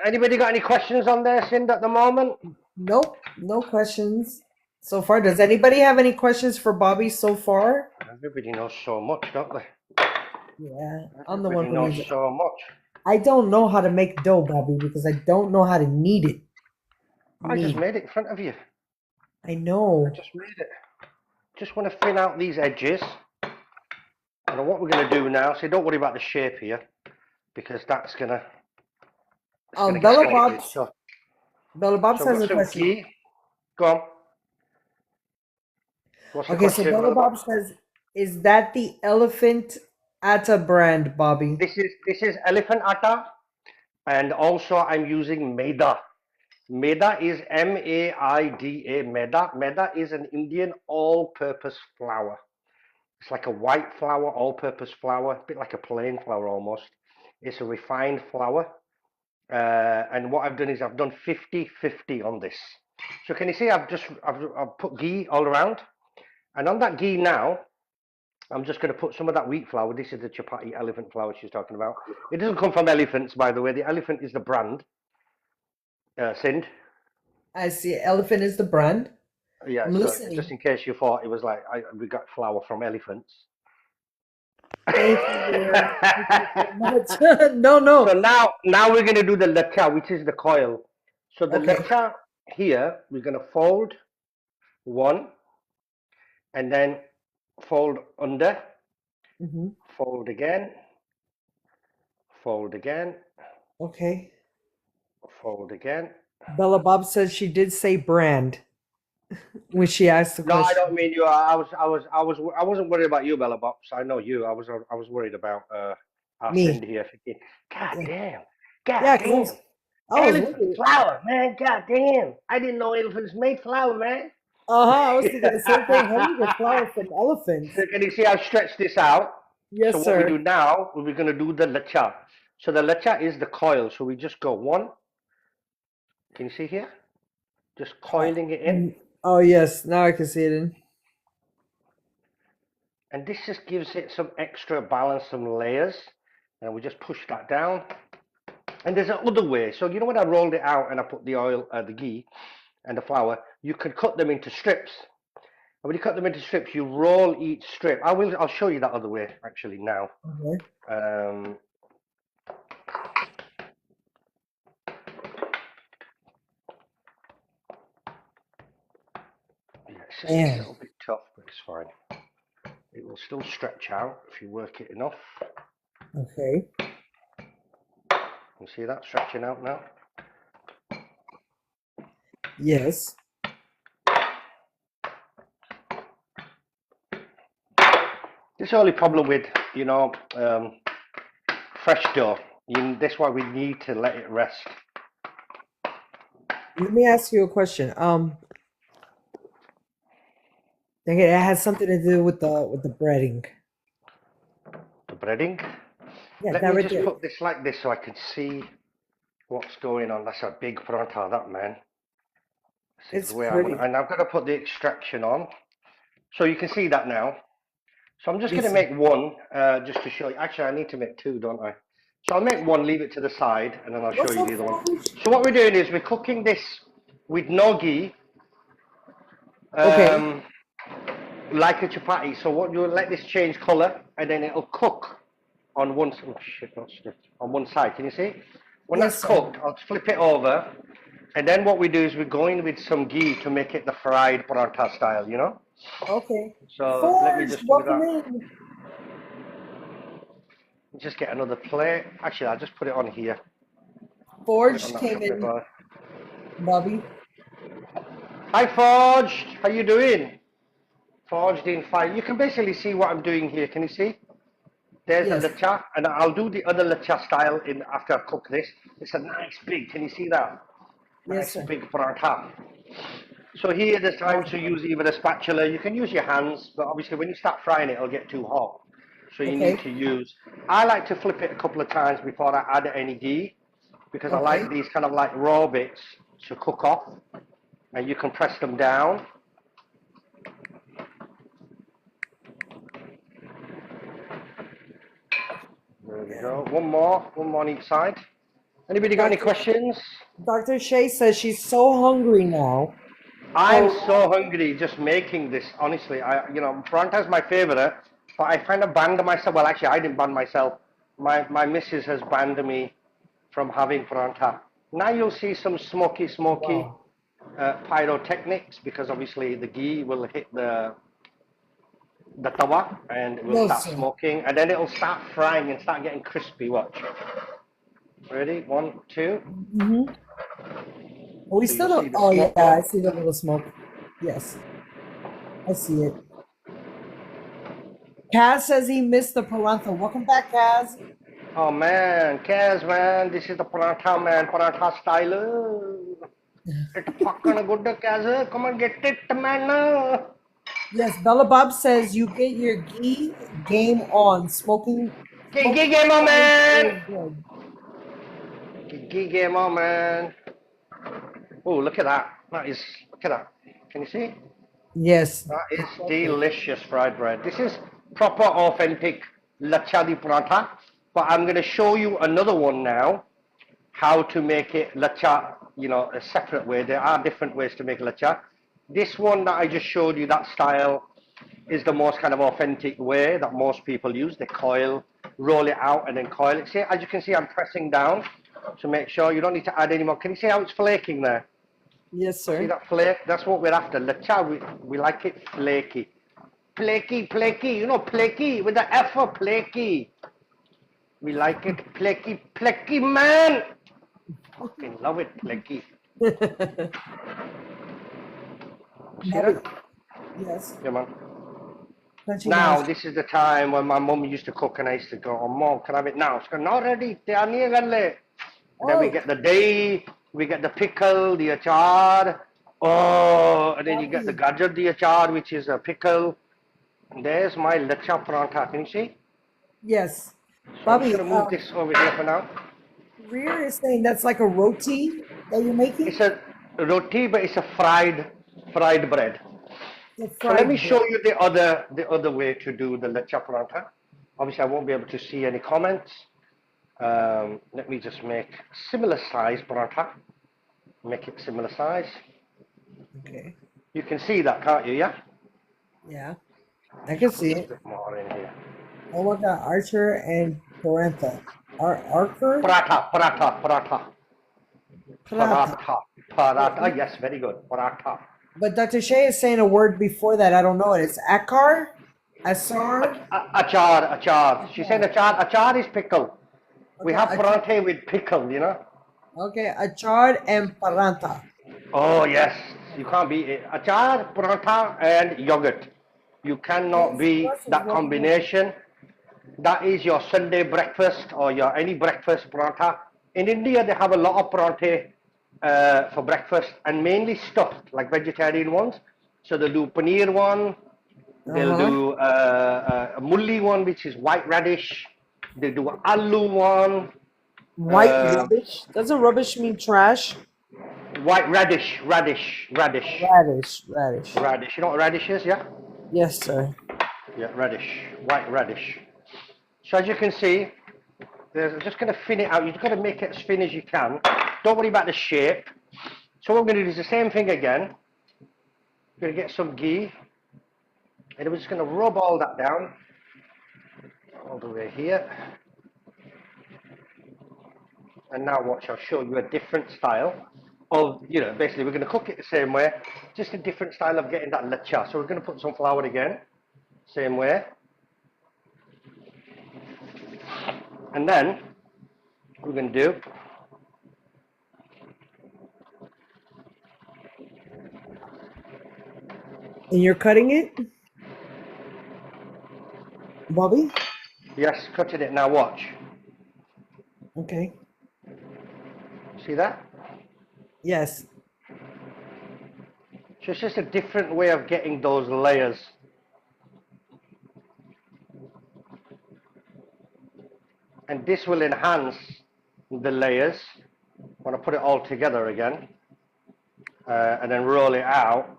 anybody got any questions on there, Sind, at the moment? Nope, no questions so far. Does anybody have any questions for Bobby so far? Everybody knows so much, don't they? Yeah, I'm the one Everybody who knows needs it. so much. I don't know how to make dough, Bobby, because I don't know how to knead it. I just made it in front of you. I know. I just made it. Just want to thin out these edges. And what we're going to do now, so don't worry about the shape here, because that's going to... Bella Bob So has we've a got some question. ghee. Go on. What's the Okay, so question, Bella Bob says, is that the Elephant Atta brand, Bobby? This is elephant atta, and also I'm using maida. Maida is M-A-I-D-A. Maida. Maida is an Indian all-purpose flour. It's like a white flour, all-purpose flour, a bit like a plain flour almost. It's a refined flour. And what I've done is I've done 50-50 on this. So can you see I've put ghee all around, and on that ghee now I'm just going to put some of that wheat flour. This is the chapati elephant flour she's talking about. It doesn't come from elephants, by the way. The elephant is the brand. Sind. I see. Elephant is the brand. Yeah, I'm so listening. just in case you thought it was like we got flour from elephants. Thank you. Thank you so much. No. So now we're going to do the lacha, which is the coil. So the Okay. lacha here, we're going to fold one, and then fold under, Mm-hmm. fold again, Okay. fold again. Bella Bob says she did say brand when she asked the No, I question. don't mean you. I wasn't worried about you, Bella Bops. I know you. I was worried about our Me. Cindy here. Thinking, God Yeah. damn, Yeah, God damn, because I was elephant wondering. flour, man. God damn, I didn't know elephants made flour, man. I was thinking the same thing. How do you get flour from elephants? So can you see I've stretched this out? So Yes, what we do sir. now, we're going to do the lacha. So the lacha is the coil. So we just go one. Can you see here? Just coiling it in. Oh, yes. Now I can see it in. And this just gives it some extra balance, some layers. And we just push that down. And there's another way. So you know when I rolled it out and I put the oil, the ghee and the flour, you can cut them into strips. And when you cut them into strips, you roll each strip. I'll show you that other way actually now. Okay. Yeah, it's just a little bit tough, but it's fine. It will still stretch out if you work it enough. Okay. You see that stretching out now? Yes. This is the only problem with, fresh dough. That's why we need to let it rest. Let me ask you a question. Okay, it has something to do with the breading. The breading. Yeah, Let that me right just there. put this like this so I can see what's going on. That's a big parantha, that man. It's pretty. And I'm going to put the extraction on. So you can see that now. So I'm just going to Yes. make one just to show you. Actually, I need to make two, don't I? So I'll make one, leave it to the side, and then I'll show What's you up, the other one. Fudge? So what we're doing is we're cooking this with no ghee, Okay. like a chapati. So what you'll let this change color, and then it'll cook on one. Oh shit, not stiff. On one side. Can you see? When that's Yes, sir. cooked, I'll flip it over, and then what we do is we go in with some ghee to make it the fried paratha style. You know. Okay. So let me Forge, just do welcome that. in. Just get another plate. Actually, I'll just put it on here. Put it on Forge that came chopping in, board. Bobby. Hi, Forge. How you doing? Forged in fire. You can basically see what I'm doing here. Can you see? There's Yes. the lacha, and I'll do the other lacha style in after I cook this. It's a nice big. Can you see that? Yes, Nice sir. big paratha. So here, there's time to use either a spatula. You can use your hands, but obviously when you start frying it, it'll get too hot. So you Okay. need to use. I like to flip it a couple of times before I add any ghee, because I Okay. like these kind of like raw bits to cook off, and you can press them down. There we go. One more on each side. Anybody got any Dr. questions? Dr. Shay says she's so hungry now. I'm Oh, so hungry just making this. Honestly, Parantha is my favorite, but I kind of banned myself. Well, actually, I didn't ban myself. My missus has banned me from having Parantha. Now you'll see some smoky wow. pyrotechnics, because obviously the ghee will hit the tawa and it will No, start sir. smoking, and then it'll start frying and start getting crispy. Watch. Ready? One, two. Mm-hmm. We So still you'll see don't. the Oh, yeah. smoke go. I see the little smoke. Yes. I see it. Kaz says he missed the Parantha. Welcome back, Kaz. Oh man, Kaz man, this is the Parantha man, Parantha style. It's fucking good, Kaz. Come on, get it, man. Yes, Bella Bob says you get your ghee game on. Smoking Game on, fries man. is good. Game on, man. Oh, look at that. Look at that. Can you see? Yes. That is It's perfect. delicious fried bread. This is proper authentic lachadi paratha. But I'm going to show you another one now, how to make it lacha, a separate way. There are different ways to make lacha. This one that I just showed you, that style, is the most kind of authentic way that most people use. They coil, roll it out, and then coil it. See, as you can see, I'm pressing down to make sure you don't need to add any more. Can you see how it's flaking there? Yes, See sir. that flake? That's what we're after. Lacha, we like it flaky. Flaky, flaky, with the F for flaky. We like it flaky, man. Fucking love it, flaky. See Love it. that? Yes. Yeah, man. Crunchy Now, nice. this is the time when my mum used to cook and I used to go, oh, mom, can I have it now? She's going, not ready. And then we Oh, get the dahi, we get the pickle, the achar. Oh, and then you get the Bobby. gajar, the achar, which is a pickle. And there's my lacha parantha. Can you see? Yes. So I'm just Bobby, going to move this over here for now. Rear is saying that's like a roti that you're It's making? a roti, but it's a fried bread. The So let me fried bread. show you the other way to do the lacha parantha. Obviously, I won't be able to see any comments. Let me just make similar size paratha. Make it similar size. Okay. You can see that, can't you? Yeah. Yeah. I can Put see a it. bit more in here. Oh my God. Archer and Parantha. Archer? Paratha. Parantha. But, Paratha. Yes, very good. Paratha. but Dr. Shea is saying a word before that. I don't know it. It's Akar? Asar? Achar. She said Achar. achar. Achar is pickle. We Okay. have paratha with pickle. Okay. Achar and Parantha. Oh yes, you can't beat it. Achar, paratha, and yogurt. You cannot Yes, beat questions. that Welcome in. combination. That is your Sunday breakfast or your any breakfast paratha. In India, they have a lot of paratha for breakfast and mainly stuffed, like vegetarian ones. So they'll do paneer one, they'll Uh-huh. do a mulli one, which is white radish. They do aloo one, White uh, rubbish. Doesn't rubbish mean trash? white radish. Radish. Radish. You know what radish is, yeah? Yes, sir. Yeah, radish. White radish. So as you can see, there's just going to thin it out. You've got to make it as thin as you can. Don't worry about the shape. So what we're going to do is the same thing again. We're going to get some ghee. And we're just going to rub all that down. All the way here. And now watch, I'll show you a different style of, basically we're going to cook it the same way. Just a different style of getting that lacha. So we're going to put some flour again. Same way. And then what we're going to do, And you're cutting it? Bobby? Yes, cutting it now. Watch. Okay. See that? Yes. So it's just a different way of getting those layers. And this will enhance the layers when I put it all together again. And then roll it out.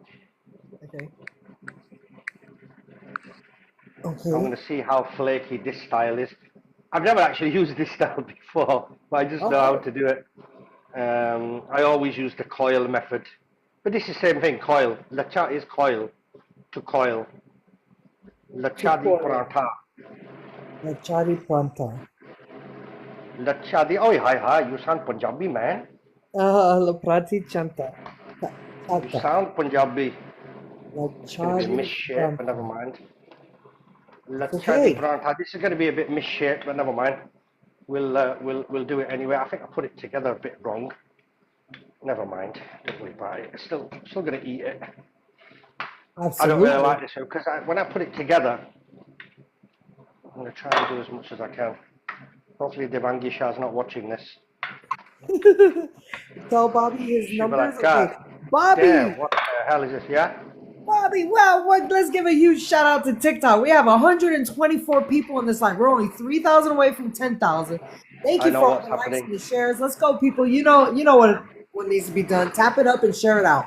Okay. I'm Okay. going to see how flaky this style is. I've never actually used this style before, but I just know how Okay. to do it. I always use the coil method. But this is the same thing, coil. Lacha is coil, to coil. Lacha di Chipotle. parantha. Lacha Parantha. Lacha di, oh hi, you sound Punjabi, man. Laprati Chanta. You Chata. sound Punjabi. It's going to be Lachari misshaped, but never Parantha. mind. It's Lacha di okay. parantha. This is going to be a bit misshaped, but never mind. We'll do it anyway. I think I put it together a bit wrong. Never mind. Don't worry about it. Still gonna eat it. I don't really Absolutely. like this because when I put it together, I'm gonna try and do as much as I can. Hopefully Devangi Shah's not watching this. Tell Bobby his She'll be numbers. like, Okay. God Bobby! damn, what the hell is this? Yeah? Bobby, well, what, let's give a huge shout out to TikTok. We have 124 people in this live. We're only 3,000 away from 10,000. Thank I you know for all what's the likes and happening. the shares. Let's go, people. You know what needs to be done. Tap it up and share it out.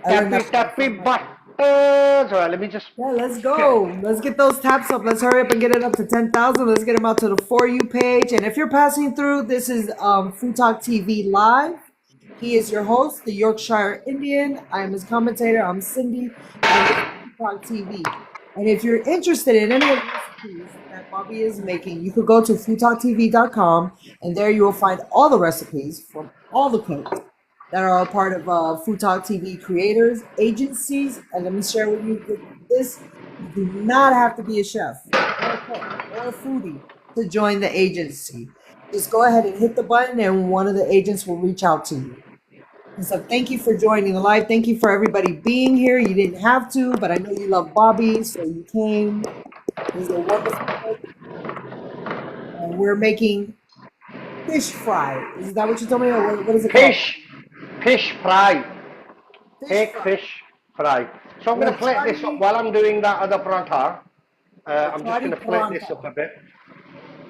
I learned Tappy that from my tappy friend Mike. buttons. Alright, let me just Yeah, let's get. go. Let's get those taps up. Let's hurry up and get it up to 10,000. Let's get them out to the For You page. And if you're passing through, this is Food Talk TV Live. He is your host, the Yorkshire Indian. I am his commentator. I'm Cindy, and this is Food Talk TV. And if you're interested in any of the recipes that Bobby is making, you could go to foodtalktv.com, and there you will find all the recipes from all the cooks that are a part of Food Talk TV creators, agencies. And let me share with you this. You do not have to be a chef or a cook or a foodie to join the agency. Just go ahead and hit the button and one of the agents will reach out to you. And so thank you for joining the live. Thank you for everybody being here. You didn't have to, but I know you love Bobby, so you came. This is a wonderful cook. And we're making fish fry. Is that what you told me? Or what is it called? Fish fry. Fish Hake fry. fish fry. So I'm gonna plate this up Lachari, while I'm doing that other paratha. I'm just lachari gonna plate this parantha. up a bit.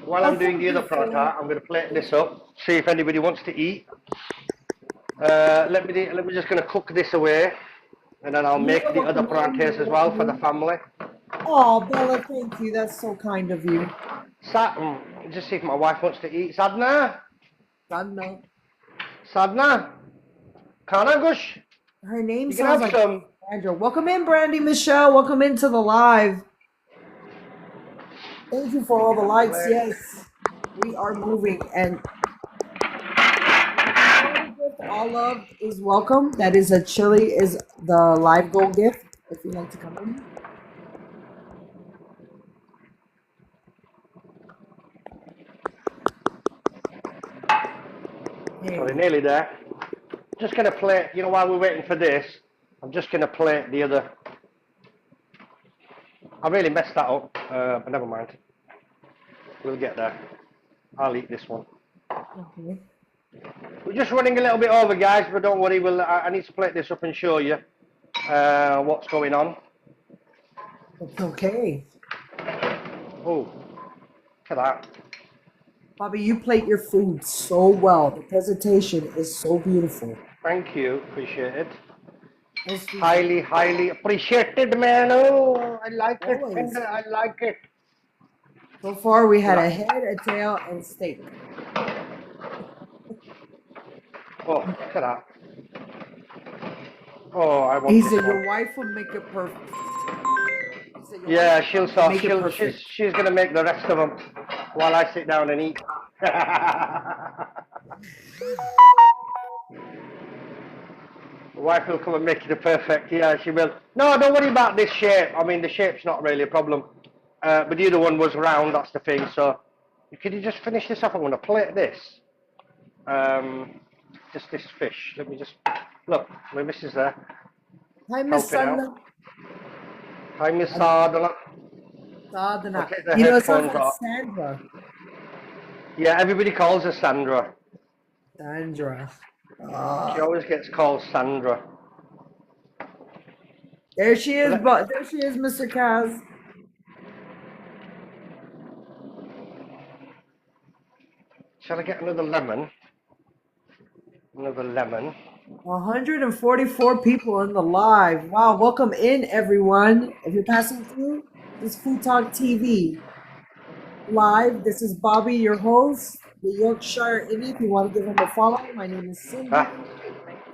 While Oh, I'm doing thank the you other for. paratha, I'm going to plate this up, see if anybody wants to eat. Let me just going to cook this away, and then I'll You make are the other welcome in. paranthas You're as well for the welcome. family. Oh, Bella, thank you. That's so kind of you. Just see if my wife wants to eat. Sadna, Sadna. Sadna, Kana Gush, Her name you can sounds have like some. Sandra. Welcome in, Brandy Michelle. Welcome into the live. Thank you for all the likes. Yes, we are moving. And gift, all love is welcome. That is a chili, is the live goal gift. If you'd like to come in. Sorry, Hey. nearly there. Just going to plate, while we're waiting for this, I'm just going to plate the other. I really messed that up, but never mind. We'll get there. I'll eat this one. Okay. We're just running a little bit over, guys, but don't worry. I need to plate this up and show you what's going on. It's okay. Oh, look at that. Bobby, you plate your food so well. The presentation is so beautiful. Thank you. Appreciate it. Those feet are Highly, highly appreciated, man. Oh, I like it. always. Tender, I like it. So far, we had Look a at head, a tail, and steak. that. Oh, look at that. Oh, I want He this said, one. your wife will make it perfect. He said, your wife Yeah, will come and make it she's perfect. she's gonna make the rest of them while I sit down and eat. The wife will come and make it perfect. Yeah, she will. No, don't worry about this shape. I mean, the shape's not really a problem. But the other one was round. That's the thing. So, could you just finish this off? I'm gonna plate this. Just this fish. Let me just look. My missus there Hi, Miss helping out. Sandra. Hi, Miss Sardala. Sadhana. I'll take the You know, it sounds headphones like off. Sandra. Yeah, everybody calls her Sandra. Sandra. She always gets called Sandra. There she is, Let- but there she is, Mr. Kaz. Shall I get another lemon? Another lemon. 144 people in the live. Wow, welcome in everyone. If you're passing through, this is Food Talk TV live. This is Bobby, your host, the Yorkshire Indie. If you want to give him a follow, my name is Cindy, Ah,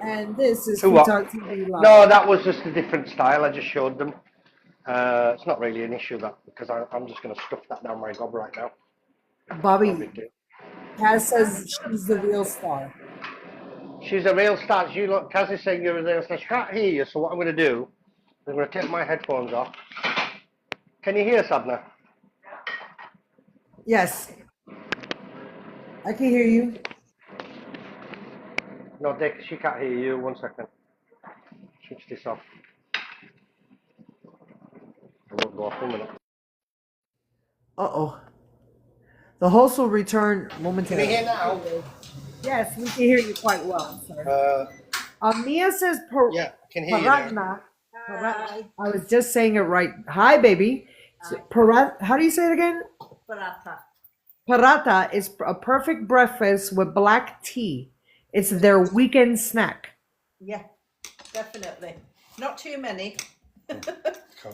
and this is who Food what? Talk TV live. No, that was just a different style. I just showed them. It's not really an issue that because I'm just going to stuff that down my gob right now. No Bobby, big deal. Kaz says she's the real star. She's a real star. You look, Kaz is saying you're a real star. She can't hear you, so what I'm going to do, I'm going to take my headphones off. Can you hear Sadhna? Yes, I can hear you. No, Dick, she can't hear you. 1 second. Switch this off. I won't go off 1 minute. Uh-oh. The host will return Can momentarily. you hear now? Yes, we can hear you quite well, sir. Mia says Yeah, can hear you now. Paratna. I was just saying it right. Hi, baby. How do you say it again? Paratha. Paratha is a perfect breakfast with black tea. It's their weekend snack. Yeah, definitely. Not too many.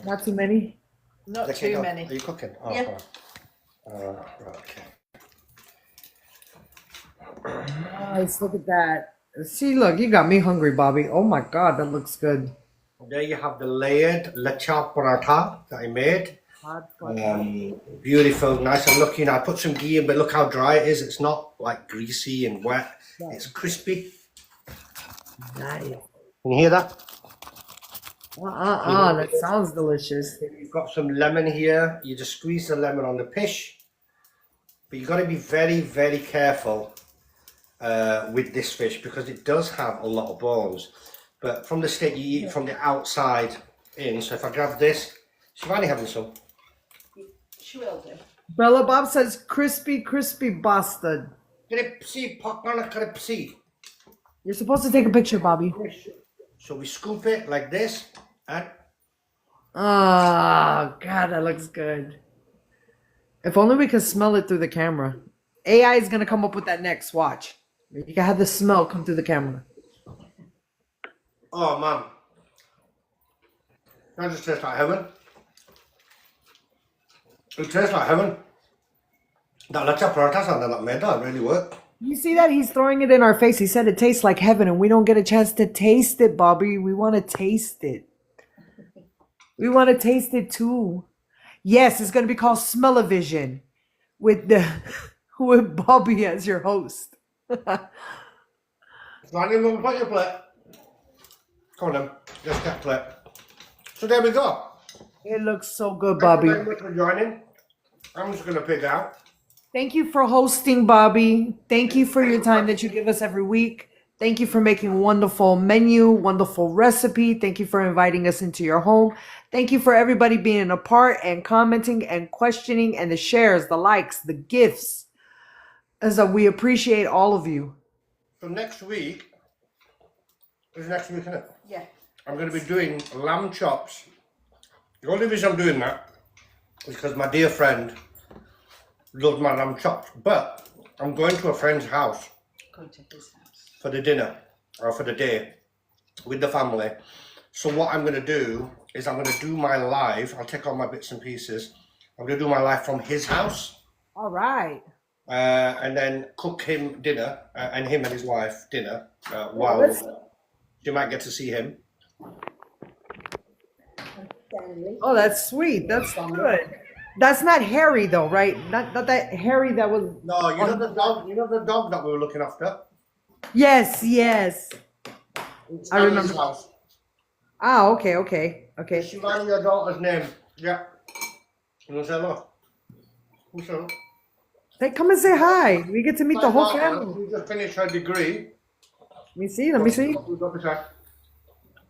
Not too many. Not too many. Are you cooking? Oh, Yeah. right, okay. Nice. Look at that. See, look, you got me hungry, Bobby. Oh my God, that looks good. There you have the layered Lacha Parantha that I made. Hot fudge. Beautiful, nice and looking. I put some ghee in, but look how dry it is. It's not like greasy and wet. It's crispy. Nice. Can you hear that? That sounds delicious. You've got some lemon here. You just squeeze the lemon on the fish. But you've got to be very, very careful with this fish because it does have a lot of bones. But from the stick, you eat it from the outside in. So if I grab this, Shivani having some. She will do. Bella Bob says crispy, crispy bastard. You're supposed to take a picture, Bobby. So we scoop it like this and Oh, God, that looks good. If only we could smell it through the camera. AI is going to come up with that next. Watch. You can have the smell come through the camera. oh man, that just tastes like heaven. It tastes like heaven. That Lacha Parantha sound that made that really worked. You see that? He's throwing it in our face. He said it tastes like heaven, and we don't get a chance to taste it, Bobby. We want to taste it. We want to taste it too. Yes, it's going to be called Smell-O-Vision with with Bobby as your host. Shivani, we'll put your plate. Come on then, just get a plate. So there we go. It looks so good, Thank Bobby. you very much for joining. I'm just going to pick out. Thank you for hosting, Bobby. Thank you for your time that you give us every week. Thank you for making a wonderful menu, wonderful recipe. Thank you for inviting us into your home. Thank you for everybody being a part and commenting and questioning and the shares, the likes, the gifts. As we appreciate all of you. So next week, is next week, isn't it? Yeah. I'm going to be doing lamb chops. The only reason I'm doing that is because my dear friend loves my lamb chops. But I'm going to a friend's house Going to his house. for the dinner or for the day with the family. So what I'm going to do is I'm going to do my live. I'll take all my bits and pieces. I'm going to do my live from his house. All right. And then cook him dinner and him and his wife dinner while you might get to see him. Oh, that's sweet. That's good. That's not Harry though, right? Not that Harry that was. No, you know the dog. You know the dog that we were looking after. Yes, yes. It's I remember. Stanley's house. Ah, okay. Shivani, your daughter's name. Yeah. You want to say hello? Who's hello? Hey, come and say hi. We get to meet the whole My daughter, family. who just finished her degree. Let me see. Let me see. Drop a sec.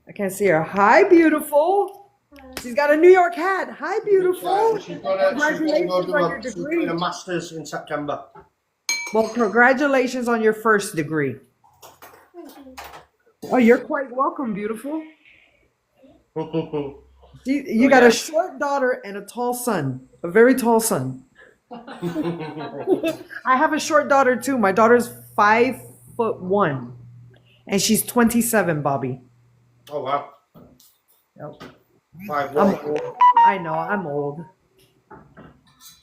I can't see her. Hi, beautiful. She's got a New York hat. Hi, beautiful. She's got to Congratulations go do on your she's degree. doing a master's in September. Well, congratulations on your first degree. Oh, you're quite welcome, beautiful. You got a short daughter and a tall son, a very tall son. I have a short daughter too. My daughter's 5'1", and she's 27, Bobby. Oh wow. Yep. 5'1". I'm old. I know, I'm old.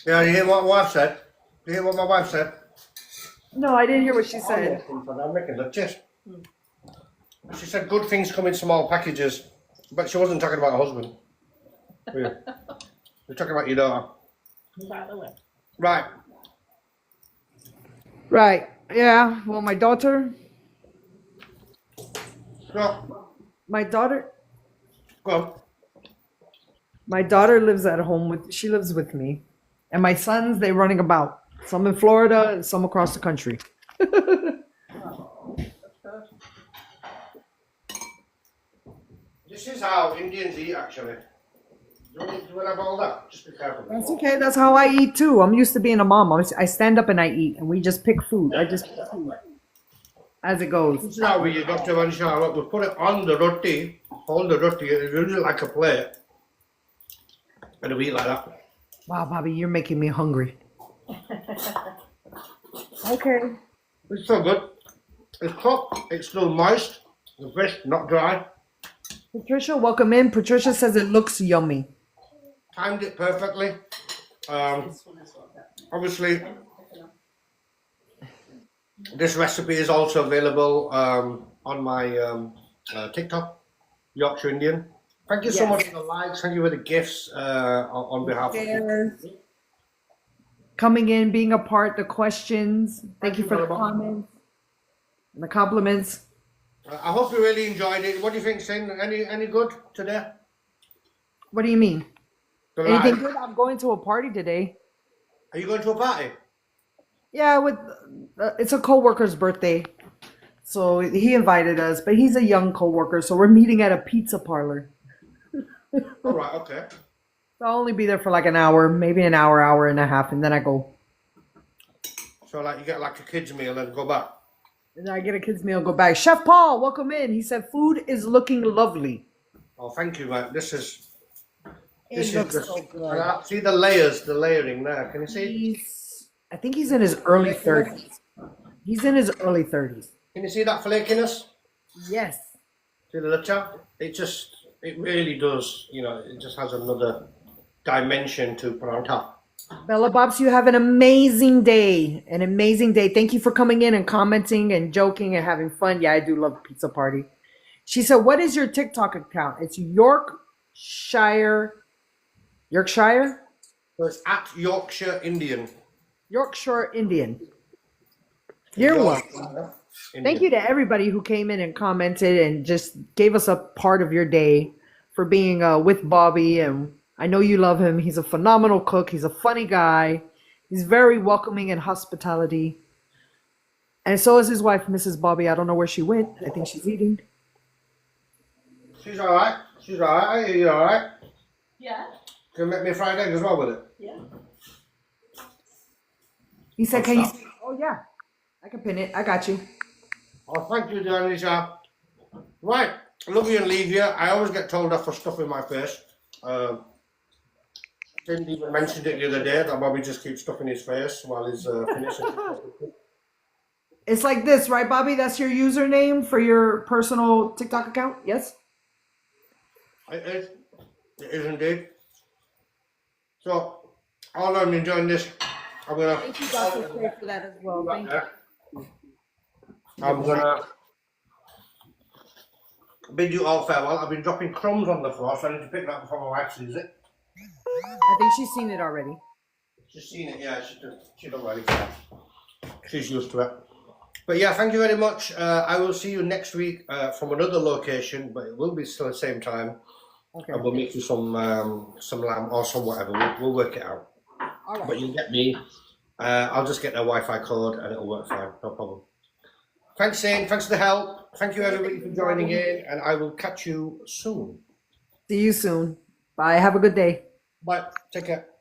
Yeah, you hear what my wife said? You hear what my wife said? No, I didn't hear what she said. I'm making the gist. She said good things come in small packages, but she wasn't talking about her husband. Yeah. We're talking about your daughter. By the way. Right. Right. Yeah. Well, my daughter. No. My daughter. Go on. My daughter lives at home with. She lives with me, and my sons they running about. Some in Florida and some across the country. This is how Indians eat, actually. Do you want to have all that? Just be careful. That's okay. That's how I eat too. I'm used to being a mom. I stand up and I eat, and we just pick food. I just pick food as it goes. This is how we use Dr. Van Charlotte. We put it on the roti, hold the roti, it's usually like a plate, and we eat like that. Wow, Bobby, you're making me hungry. Okay. It's so good. It's cooked, it's still moist, the fish not dry. Patricia, welcome in. Patricia says it looks yummy. Timed it perfectly. Obviously, this recipe is also available on my TikTok, Yorkshire Indian. Thank you so much for the likes. Thank you for the gifts on behalf of coming in, being a part, the questions. Thank you for the comments and the compliments. I hope you really enjoyed it. What do you think, Sin? Any good today? What do you mean? The Anything live? good? I'm going to a party today. Are you going to a party? Yeah, with it's a coworker's birthday, so he invited us. But he's a young coworker, so we're meeting at a pizza parlor. All right, okay. So I'll only be there for like an hour, maybe an hour, hour and a half, and then I go. So like you get like a kids meal and go back. And then I get a kid's meal, go back. Chef Paul, welcome in. He said food is looking lovely. Oh, thank you, mate. This is It looks so good. See the layers, the layering there. Can you see? I think he's in his early 30s. He's in his early 30s. Can you see that flakiness? Yes. See the Lacha? It really does, it just has another dimension to Parantha. Bella Bobs, you have an amazing day. An amazing day. Thank you for coming in and commenting and joking and having fun. Yeah, I do love pizza party. She said, what is your TikTok account? It's Yorkshire? So it's at Yorkshire Indian. Yorkshire Indian. You're welcome. Thank you to everybody who came in and commented and just gave us a part of your day for being with Bobby. And I know you love him. He's a phenomenal cook. He's a funny guy. He's very welcoming and hospitality. And so is his wife, Mrs. Bobby. I don't know where she went. I think she's eating. She's all right. She's all right. Are you all right? Yeah. Can you make me a fried egg as well with it? Yeah. He said, can you? Oh, yeah. I can pin it. I got you. Oh, thank you, Danisha. Right. Love you and leave you. I always get told off for stuff in my face. Didn't even mention it the other day that Bobby just keeps stuffing his face while he's finishing. It's like this, right, Bobby? That's your username for your personal TikTok account? Yes? It is. It is indeed. So, all I'm enjoying this, I'm gonna. Thank you, Dr. Shay, for that as well. Thank you. I'm gonna bid you all farewell. I've been dropping crumbs on the floor, so I need to pick that up before my wife sees it. I think she's seen it already. She's seen it, yeah. She don't really care. She's used to it. But yeah, thank you very much. I will see you next week from another location, but it will be still the same time. Okay. And we'll make you some lamb or some whatever. We'll work it out. All right. But you'll get me. I'll just get their Wi-Fi code and it'll work fine. No problem. Thanks, Shane. Thanks for the help. Thank you, everybody, for joining in. And I will catch you soon. See you soon. Bye. Have a good day. Bye. Take care.